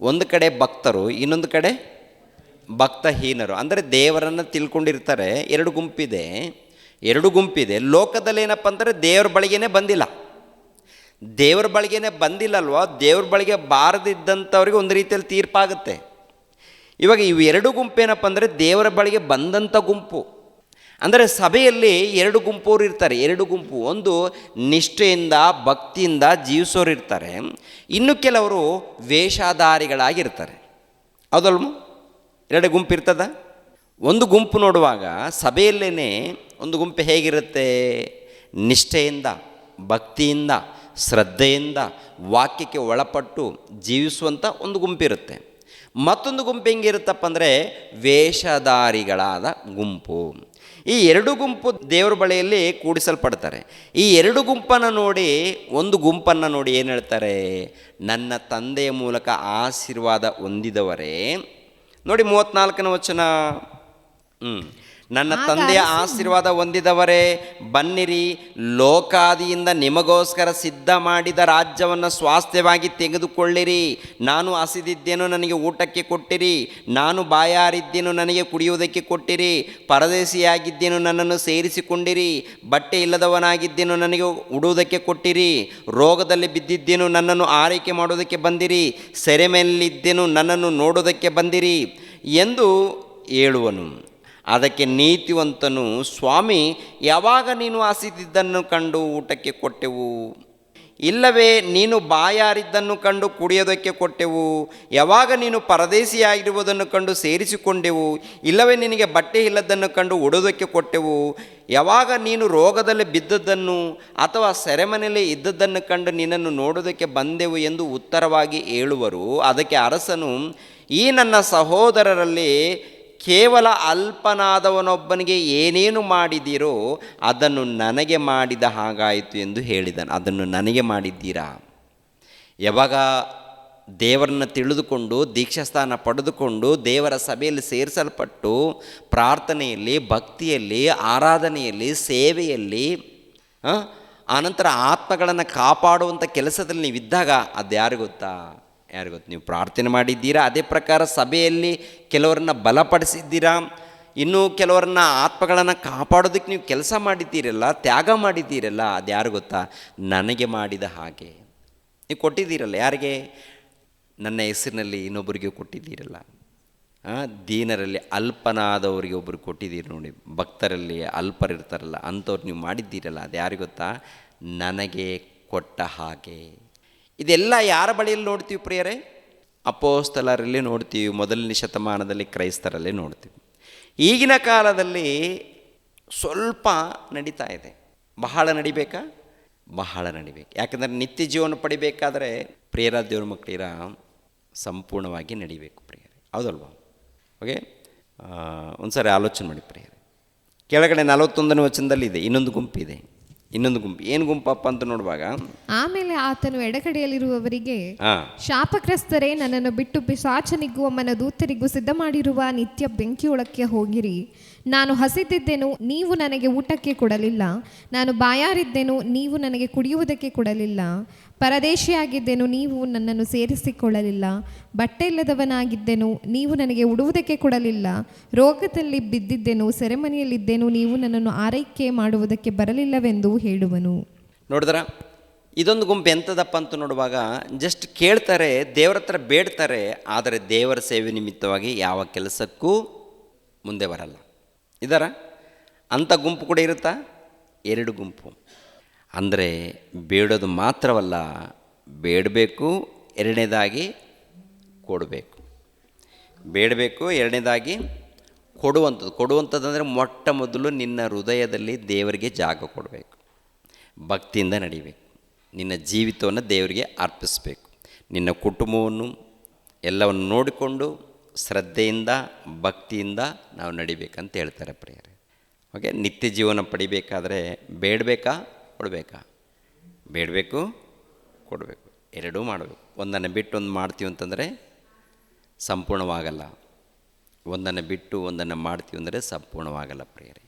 ಒಂದು ಕಡೆ ಭಕ್ತರು, ಇನ್ನೊಂದು ಕಡೆ ಭಕ್ತಹೀನರು. ಅಂದರೆ ದೇವರನ್ನು ತಿಳ್ಕೊಂಡಿರ್ತಾರೆ. ಎರಡು ಗುಂಪಿದೆ. ಲೋಕದಲ್ಲಿ ಏನಪ್ಪ ಅಂದರೆ ದೇವರ ಬಳಿಗೇನೆ ಬಂದಿಲ್ಲ. ದೇವರ ಬಳಿಗೇನೆ ಬಂದಿಲ್ಲಲ್ವ, ದೇವ್ರ ಬಳಿಗೆ ಬಾರದಿದ್ದಂಥವ್ರಿಗೆ ಒಂದು ರೀತಿಯಲ್ಲಿ ತೀರ್ಪಾಗುತ್ತೆ. ಇವಾಗ ಇವು ಎರಡು ಗುಂಪೇನಪ್ಪ ಅಂದರೆ ದೇವರ ಬಳಿಗೆ ಬಂದಂಥ ಗುಂಪು. ಅಂದರೆ ಸಭೆಯಲ್ಲಿ ಎರಡು ಗುಂಪವರು ಇರ್ತಾರೆ. ಎರಡು ಗುಂಪು, ಒಂದು ನಿಷ್ಠೆಯಿಂದ ಭಕ್ತಿಯಿಂದ ಜೀವಿಸೋರು ಇರ್ತಾರೆ, ಇನ್ನು ಕೆಲವರು ವೇಷಧಾರಿಗಳಾಗಿರ್ತಾರೆ. ಹೌದಲ್ವ? ಎರಡು ಗುಂಪು ಇರ್ತದ. ಒಂದು ಗುಂಪು ನೋಡುವಾಗ ಸಭೆಯಲ್ಲೇ ಒಂದು ಗುಂಪು ಹೇಗಿರುತ್ತೆ? ನಿಷ್ಠೆಯಿಂದ, ಭಕ್ತಿಯಿಂದ, ಶ್ರದ್ಧೆಯಿಂದ ವಾಕ್ಯಕ್ಕೆ ಒಳಪಟ್ಟು ಜೀವಿಸುವಂಥ ಒಂದು ಗುಂಪಿರುತ್ತೆ. ಮತ್ತೊಂದು ಗುಂಪು ಹೆಂಗಿರುತ್ತಪ್ಪ ಅಂದರೆ ವೇಷಧಾರಿಗಳಾದ ಗುಂಪು. ಈ ಎರಡು ಗುಂಪು ದೇವರ ಬಳಿಯಲ್ಲಿ ಕೂಡಿಸಲ್ಪಡ್ತಾರೆ. ಈ ಎರಡು ಗುಂಪನ್ನು ನೋಡಿ, ಒಂದು ಗುಂಪನ್ನು ನೋಡಿ ಏನು ಹೇಳ್ತಾರೆ? ನನ್ನ ತಂದೆಯ ಮೂಲಕ ಆಶೀರ್ವಾದ ಹೊಂದಿದವರೇ. ನೋಡಿ 34ನೇ ವಚನ. ನನ್ನ ತಂದೆಯ ಆಶೀರ್ವಾದ ಹೊಂದಿದವರೇ ಬನ್ನಿರಿ, ಲೋಕಾದಿಯಿಂದ ನಿಮಗೋಸ್ಕರ ಸಿದ್ಧ ಮಾಡಿದ ರಾಜ್ಯವನ್ನು ಸ್ವಾಸ್ಥ್ಯವಾಗಿ ತೆಗೆದುಕೊಳ್ಳಿರಿ. ನಾನು ಹಸಿದಿದ್ದೇನೋ ನನಗೆ ಊಟಕ್ಕೆ ಕೊಟ್ಟಿರಿ, ನಾನು ಬಾಯಾರಿದ್ದೇನೋ ನನಗೆ ಕುಡಿಯುವುದಕ್ಕೆ ಕೊಟ್ಟಿರಿ, ಪರದೇಶಿಯಾಗಿದ್ದೇನೋ ನನ್ನನ್ನು ಸೇರಿಸಿಕೊಂಡಿರಿ, ಬಟ್ಟೆ ಇಲ್ಲದವನಾಗಿದ್ದೇನೋ ನನಗೆ ಉಡುವುದಕ್ಕೆ ಕೊಟ್ಟಿರಿ, ರೋಗದಲ್ಲಿ ಬಿದ್ದಿದ್ದೇನೋ ನನ್ನನ್ನು ಆರೈಕೆ ಮಾಡುವುದಕ್ಕೆ ಬಂದಿರಿ, ಸೆರೆಮನೆಯಲ್ಲಿದ್ದೇನೋ ನನ್ನನ್ನು ನೋಡುವುದಕ್ಕೆ ಬಂದಿರಿ ಎಂದು ಹೇಳುವನು. ಅದಕ್ಕೆ ನೀತಿವಂತನು, ಸ್ವಾಮಿ, ಯಾವಾಗ ನೀನು ಹಸಿದಿದ್ದನ್ನು ಕಂಡು ಊಟಕ್ಕೆ ಕೊಟ್ಟೆವು, ಇಲ್ಲವೇ ನೀನು ಬಾಯಾರಿದ್ದನ್ನು ಕಂಡು ಕುಡಿಯೋದಕ್ಕೆ ಕೊಟ್ಟೆವು, ಯಾವಾಗ ನೀನು ಪರದೇಶಿಯಾಗಿರುವುದನ್ನು ಕಂಡು ಸೇರಿಸಿಕೊಂಡೆವು, ಇಲ್ಲವೇ ನಿನಗೆ ಬಟ್ಟೆ ಇಲ್ಲದನ್ನು ಕಂಡು ಉಡೋದಕ್ಕೆ ಕೊಟ್ಟೆವು, ಯಾವಾಗ ನೀನು ರೋಗದಲ್ಲಿ ಬಿದ್ದದ್ದನ್ನು ಅಥವಾ ಸೆರೆಮನೆಯಲ್ಲಿ ಇದ್ದದ್ದನ್ನು ಕಂಡು ನಿನ್ನನ್ನು ನೋಡೋದಕ್ಕೆ ಬಂದೆವು ಎಂದು ಉತ್ತರವಾಗಿ ಹೇಳುವರು. ಅದಕ್ಕೆ ಅರಸನು, ಈ ನನ್ನ ಸಹೋದರರಲ್ಲಿ ಕೇವಲ ಅಲ್ಪನಾದವನೊಬ್ಬನಿಗೆ ಏನೇನು ಮಾಡಿದ್ದೀರೋ ಅದನ್ನು ನನಗೆ ಮಾಡಿದ ಹಾಗಾಯಿತು ಎಂದು ಹೇಳಿದನು. ಅದನ್ನು ನನಗೆ ಮಾಡಿದ್ದೀರಾ? ಯಾವಾಗ ದೇವರನ್ನು ತಿಳಿದುಕೊಂಡು ದೀಕ್ಷಾಸ್ಥಾನ ಪಡೆದುಕೊಂಡು ದೇವರ ಸಭೆಯಲ್ಲಿ ಸೇರಿಸಲ್ಪಟ್ಟು ಪ್ರಾರ್ಥನೆಯಲ್ಲಿ, ಭಕ್ತಿಯಲ್ಲಿ, ಆರಾಧನೆಯಲ್ಲಿ, ಸೇವೆಯಲ್ಲಿ, ಆನಂತರ ಆತ್ಮಗಳನ್ನು ಕಾಪಾಡುವಂಥ ಕೆಲಸದಲ್ಲಿ ನೀವಿದ್ದಾಗ ಅದು ಯಾರು ಗೊತ್ತಾ? ನೀವು ಪ್ರಾರ್ಥನೆ ಮಾಡಿದ್ದೀರಾ, ಅದೇ ಪ್ರಕಾರ ಸಭೆಯಲ್ಲಿ ಕೆಲವರನ್ನ ಬಲಪಡಿಸಿದ್ದೀರಾ, ಇನ್ನೂ ಕೆಲವರನ್ನ ಆತ್ಮಗಳನ್ನು ಕಾಪಾಡೋದಕ್ಕೆ ನೀವು ಕೆಲಸ ಮಾಡಿದ್ದೀರಲ್ಲ, ತ್ಯಾಗ ಮಾಡಿದ್ದೀರಲ್ಲ, ಅದು ಯಾರು ಗೊತ್ತಾ? ನನಗೆ ಮಾಡಿದ ಹಾಗೆ ನೀವು ಕೊಟ್ಟಿದ್ದೀರಲ್ಲ. ಯಾರಿಗೆ? ನನ್ನ ಹೆಸರಿನಲ್ಲಿ ಇನ್ನೊಬ್ಬರಿಗೆ ಕೊಟ್ಟಿದ್ದೀರಲ್ಲ. ದೀನರಲ್ಲಿ ಅಲ್ಪನಾದವರಿಗೆ ಒಬ್ಬರು ಕೊಟ್ಟಿದ್ದೀರಿ ನೋಡಿ. ಭಕ್ತರಲ್ಲಿ ಅಲ್ಪರಿರ್ತಾರಲ್ಲ, ಅಂಥವ್ರು ನೀವು ಮಾಡಿದ್ದೀರಲ್ಲ, ಅದು ಯಾರು ಗೊತ್ತಾ? ನನಗೆ ಕೊಟ್ಟ ಹಾಗೆ. ಇದೆಲ್ಲ ಯಾರ ಬಳಿಯಲ್ಲಿ ನೋಡ್ತೀವಿ ಪ್ರಿಯರೇ? ಅಪೋಸ್ತಲರಲ್ಲಿ ನೋಡ್ತೀವಿ, ಮೊದಲನೇ ಶತಮಾನದಲ್ಲಿ ಕ್ರೈಸ್ತರಲ್ಲೇ ನೋಡ್ತೀವಿ. ಈಗಿನ ಕಾಲದಲ್ಲಿ ಸ್ವಲ್ಪ ನಡೀತಾ ಇದೆ. ಬಹಳ ನಡಿಬೇಕಾ? ಬಹಳ ನಡಿಬೇಕು. ಯಾಕಂದರೆ ನಿತ್ಯ ಜೀವನ ಪಡಿಬೇಕಾದ್ರೆ ಪ್ರಿಯರ ದೇವ್ರ ಮಕ್ಕಳಿರ ಸಂಪೂರ್ಣವಾಗಿ ನಡಿಬೇಕು ಪ್ರಿಯರೇ, ಹೌದಲ್ವಾ? ಓಕೆ, ಒಂದು ಸಾರಿ ಆಲೋಚನೆ ಮಾಡಿ ಪ್ರಿಯರೇ. ಕೆಳಗಡೆ 41ನೇ ವಚನದಲ್ಲಿ ಇದೆ ಇನ್ನೊಂದು ಗುಂಪಿದೆ. ಇನ್ನೊಂದು ಗುಂಪು ಏನು ಗುಂಪಪ್ಪ ಅಂತ ನೋಡುವಾಗ, ಆಮೇಲೆ ಆತನು ಎಡಗಡೆಯಲ್ಲಿರುವವರಿಗೆ, ಶಾಪಗ್ರಸ್ತರೇ, ನನ್ನನ್ನು ಬಿಟ್ಟು ಪಿಶಾಚನಿಗೂ ಅಮ್ಮನ ದೂತರಿಗೂ ಸಿದ್ಧ ಮಾಡಿರುವ ನಿತ್ಯ ಬೆಂಕಿಯೊಳಕ್ಕೆ ಹೋಗಿರಿ. ನಾನು ಹಸಿದಿದ್ದೆನು, ನೀವು ನನಗೆ ಊಟಕ್ಕೆ ಕೊಡಲಿಲ್ಲ, ನಾನು ಬಾಯಾರಿದ್ದೆನು, ನೀವು ನನಗೆ ಕುಡಿಯುವುದಕ್ಕೆ ಕೊಡಲಿಲ್ಲ, ಪರದೇಶಿಯಾಗಿದ್ದೆನು, ನೀವು ನನ್ನನ್ನು ಸೇರಿಸಿಕೊಳ್ಳಲಿಲ್ಲ, ಬಟ್ಟೆ ಇಲ್ಲದವನಾಗಿದ್ದೆನು, ನೀವು ನನಗೆ ಉಡುವುದಕ್ಕೆ ಕೊಡಲಿಲ್ಲ, ರೋಗದಲ್ಲಿ ಬಿದ್ದಿದ್ದೆನು, ಸೆರೆಮನೆಯಲ್ಲಿದ್ದೆನು, ನೀವು ನನ್ನನ್ನು ಆರೈಕೆ ಮಾಡುವುದಕ್ಕೆ ಬರಲಿಲ್ಲವೆಂದು ಹೇಳುವನು. ನೋಡಿದ್ರ, ಇದೊಂದು ಗುಂಪು ಎಂಥದಪ್ಪ ಅಂತ ನೋಡುವಾಗ, ಜಸ್ಟ್ ಕೇಳ್ತಾರೆ, ದೇವರ ಹತ್ರ ಬೇಡ್ತಾರೆ, ಆದರೆ ದೇವರ ಸೇವೆ ನಿಮಿತ್ತವಾಗಿ ಯಾವ ಕೆಲಸಕ್ಕೂ ಮುಂದೆ ಬರಲ್ಲ. ಇದರ ಅಂಥ ಗುಂಪು ಕೂಡ ಇರುತ್ತಾ? 2 ಗುಂಪು. ಅಂದರೆ ಬೇಡೋದು ಮಾತ್ರವಲ್ಲ, ಬೇಡಬೇಕು, ಎರಡನೇದಾಗಿ ಕೊಡಬೇಕು. ಬೇಡಬೇಕು, ಎರಡನೇದಾಗಿ ಕೊಡುವಂಥದ್ದು ಅಂದರೆ ಮೊಟ್ಟ ಮೊದಲು ನಿನ್ನ ಹೃದಯದಲ್ಲಿ ದೇವರಿಗೆ ಜಾಗ ಕೊಡಬೇಕು, ಭಕ್ತಿಯಿಂದ ನಡಿಬೇಕು, ನಿನ್ನ ಜೀವಿತವನ್ನು ದೇವರಿಗೆ ಅರ್ಪಿಸಬೇಕು, ನಿನ್ನ ಕುಟುಂಬವನ್ನು ಎಲ್ಲವನ್ನು ನೋಡಿಕೊಂಡು ಶ್ರದ್ಧೆಯಿಂದ ಭಕ್ತಿಯಿಂದ ನಾವು ನಡಿಬೇಕಂತ ಹೇಳ್ತಾರೆ ಪ್ರಿಯರೇ. ಓಕೆ, ನಿತ್ಯ ಜೀವನ ಪಡಿಬೇಕಾದ್ರೆ ಬೇಡಬೇಕಾ ಕೊಡಬೇಕಾ? ಬೇಡಬೇಕು, ಕೊಡಬೇಕು, ಎರಡೂ ಮಾಡಬೇಕು. ಒಂದನ್ನು ಬಿಟ್ಟು ಒಂದು ಮಾಡ್ತೀವಿ ಅಂತಂದರೆ ಸಂಪೂರ್ಣವಾಗಲ್ಲ, ಒಂದನ್ನು ಬಿಟ್ಟು ಒಂದನ್ನು ಮಾಡ್ತೀವಿ ಅಂದರೆ ಸಂಪೂರ್ಣವಾಗಲ್ಲ ಪ್ರಿಯರೇ.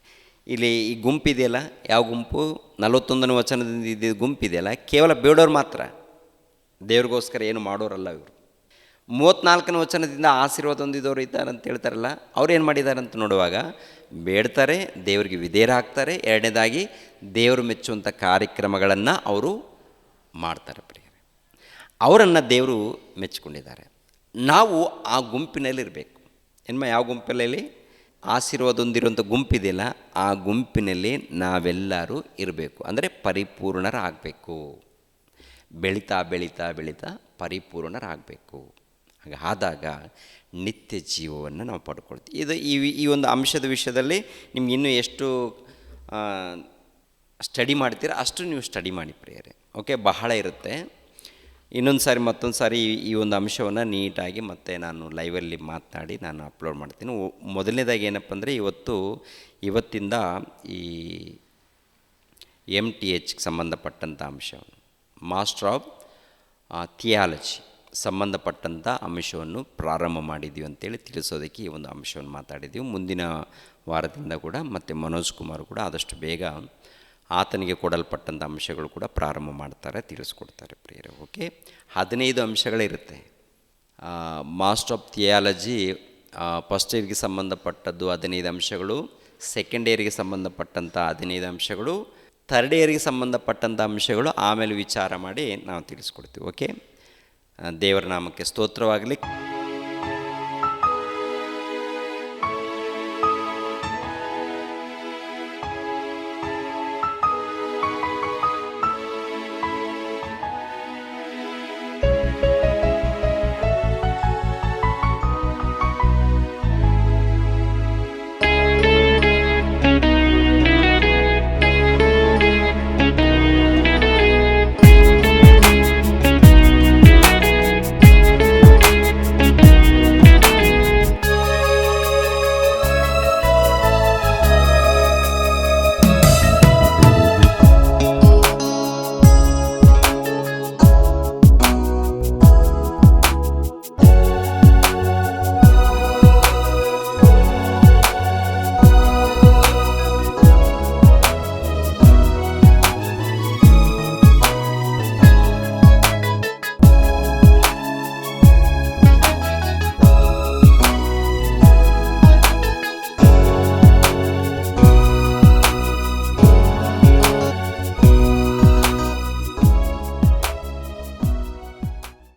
ಇಲ್ಲಿ ಈ ಗುಂಪಿದೆಯಲ್ಲ, ಯಾವ ಗುಂಪು? 41ನೇ ವಚನದಿಂದ ಇದ್ದ ಗುಂಪಿದೆಯಲ್ಲ, ಕೇವಲ ಬೇಡೋರು ಮಾತ್ರ, ದೇವ್ರಿಗೋಸ್ಕರ ಏನು ಮಾಡೋರಲ್ಲ ಇವರು. 34ನೇ ವಚನದಿಂದ ಆಶೀರ್ವಾದ ಹೊಂದಿದವರು ಇದ್ದಾರೆ ಅಂತ ಹೇಳ್ತಾರಲ್ಲ, ಅವ್ರು ಏನು ಮಾಡಿದ್ದಾರೆ ಅಂತ ನೋಡುವಾಗ, ಬೇಡ್ತಾರೆ, ದೇವರಿಗೆ ವಿಧೇಯರಾಗ್ತಾರೆ, ಎರಡನೇದಾಗಿ ದೇವರು ಮೆಚ್ಚುವಂಥ ಕಾರ್ಯಕ್ರಮಗಳನ್ನು ಅವರು ಮಾಡ್ತಾರೆ ಪ್ರಿಯರೇ. ಅವರನ್ನು ದೇವರು ಮೆಚ್ಚಿಕೊಂಡಿದ್ದಾರೆ. ನಾವು ಆ ಗುಂಪಿನಲ್ಲಿರಬೇಕು. ಯಾವ ಗುಂಪಲ್ಲಿ? ಆಶೀರ್ವಾದ ಹೊಂದಿರುವಂಥ ಗುಂಪಿದೆಯಲ್ಲ, ಆ ಗುಂಪಿನಲ್ಲಿ ನಾವೆಲ್ಲರೂ ಇರಬೇಕು. ಅಂದರೆ ಪರಿಪೂರ್ಣರಾಗಬೇಕು, ಬೆಳೀತಾ ಬೆಳೀತಾ ಬೆಳೀತಾ ಪರಿಪೂರ್ಣರಾಗಬೇಕು. ಹಾಗಾದಾಗ ನಿತ್ಯ ಜೀವವನ್ನು ನಾವು ಪಡ್ಕೊಳ್ತೀವಿ. ಇದು ಈ ಒಂದು ಅಂಶದ ವಿಷಯದಲ್ಲಿ ನಿಮ್ಗೆ ಇನ್ನೂ ಎಷ್ಟು ಸ್ಟಡಿ ಮಾಡ್ತೀರ ಅಷ್ಟು ನೀವು ಸ್ಟಡಿ ಮಾಡಿ ಪ್ರಿಯರೇ. ಓಕೆ, ಬಹಳ ಇರುತ್ತೆ. ಇನ್ನೊಂದು ಸಾರಿ ಮತ್ತೊಂದು ಸಾರಿ ಈ ಒಂದು ಅಂಶವನ್ನು ನೀಟಾಗಿ ಮತ್ತೆ ನಾನು ಲೈವಲ್ಲಿ ಮಾತನಾಡಿ ನಾನು ಅಪ್ಲೋಡ್ ಮಾಡ್ತೀನಿ. ಮೊದಲನೇದಾಗಿ ಏನಪ್ಪ ಅಂದರೆ, ಇವತ್ತಿಂದ ಈ MTHಗೆ ಸಂಬಂಧಪಟ್ಟಂಥ ಅಂಶವನ್ನು, ಮಾಸ್ಟರ್ ಆಫ್ ಥಿಯಾಲಜಿ, ಸಂಬಂಧಪಟ್ಟಂಥ ಅಂಶವನ್ನು ಪ್ರಾರಂಭ ಮಾಡಿದ್ದೀವಿ ಅಂತೇಳಿ ತಿಳಿಸೋದಕ್ಕೆ ಈ ಒಂದು ಅಂಶವನ್ನು ಮಾತಾಡಿದ್ದೀವಿ. ಮುಂದಿನ ವಾರದಿಂದ ಕೂಡ ಮತ್ತು ಮನೋಜ್ ಕುಮಾರ್ ಕೂಡ ಆದಷ್ಟು ಬೇಗ ಆತನಿಗೆ ಕೊಡಲ್ಪಟ್ಟಂಥ ಅಂಶಗಳು ಕೂಡ ಪ್ರಾರಂಭ ಮಾಡ್ತಾರೆ, ತಿಳಿಸ್ಕೊಡ್ತಾರೆ ಪ್ರಿಯರೇ. ಓಕೆ, 15 ಅಂಶಗಳಿರುತ್ತೆ. ಮಾಸ್ಟರ್ ಆಫ್ ಥಿಯಾಲಜಿ ಫಸ್ಟ್ ಇಯರ್ಗೆ ಸಂಬಂಧಪಟ್ಟದ್ದು 15 ಅಂಶಗಳು, ಸೆಕೆಂಡ್ ಇಯರ್ಗೆ ಸಂಬಂಧಪಟ್ಟಂಥ 15 ಅಂಶಗಳು, ಥರ್ಡ್ ಇಯರ್ಗೆ ಸಂಬಂಧಪಟ್ಟಂಥ ಅಂಶಗಳು ಆಮೇಲೆ ವಿಚಾರ ಮಾಡಿ ನಾವು ತಿಳಿಸ್ಕೊಡ್ತೀವಿ. ಓಕೆ, ದೇವರ ನಾಮಕ್ಕೆ ಸ್ತೋತ್ರವಾಗಲಿ.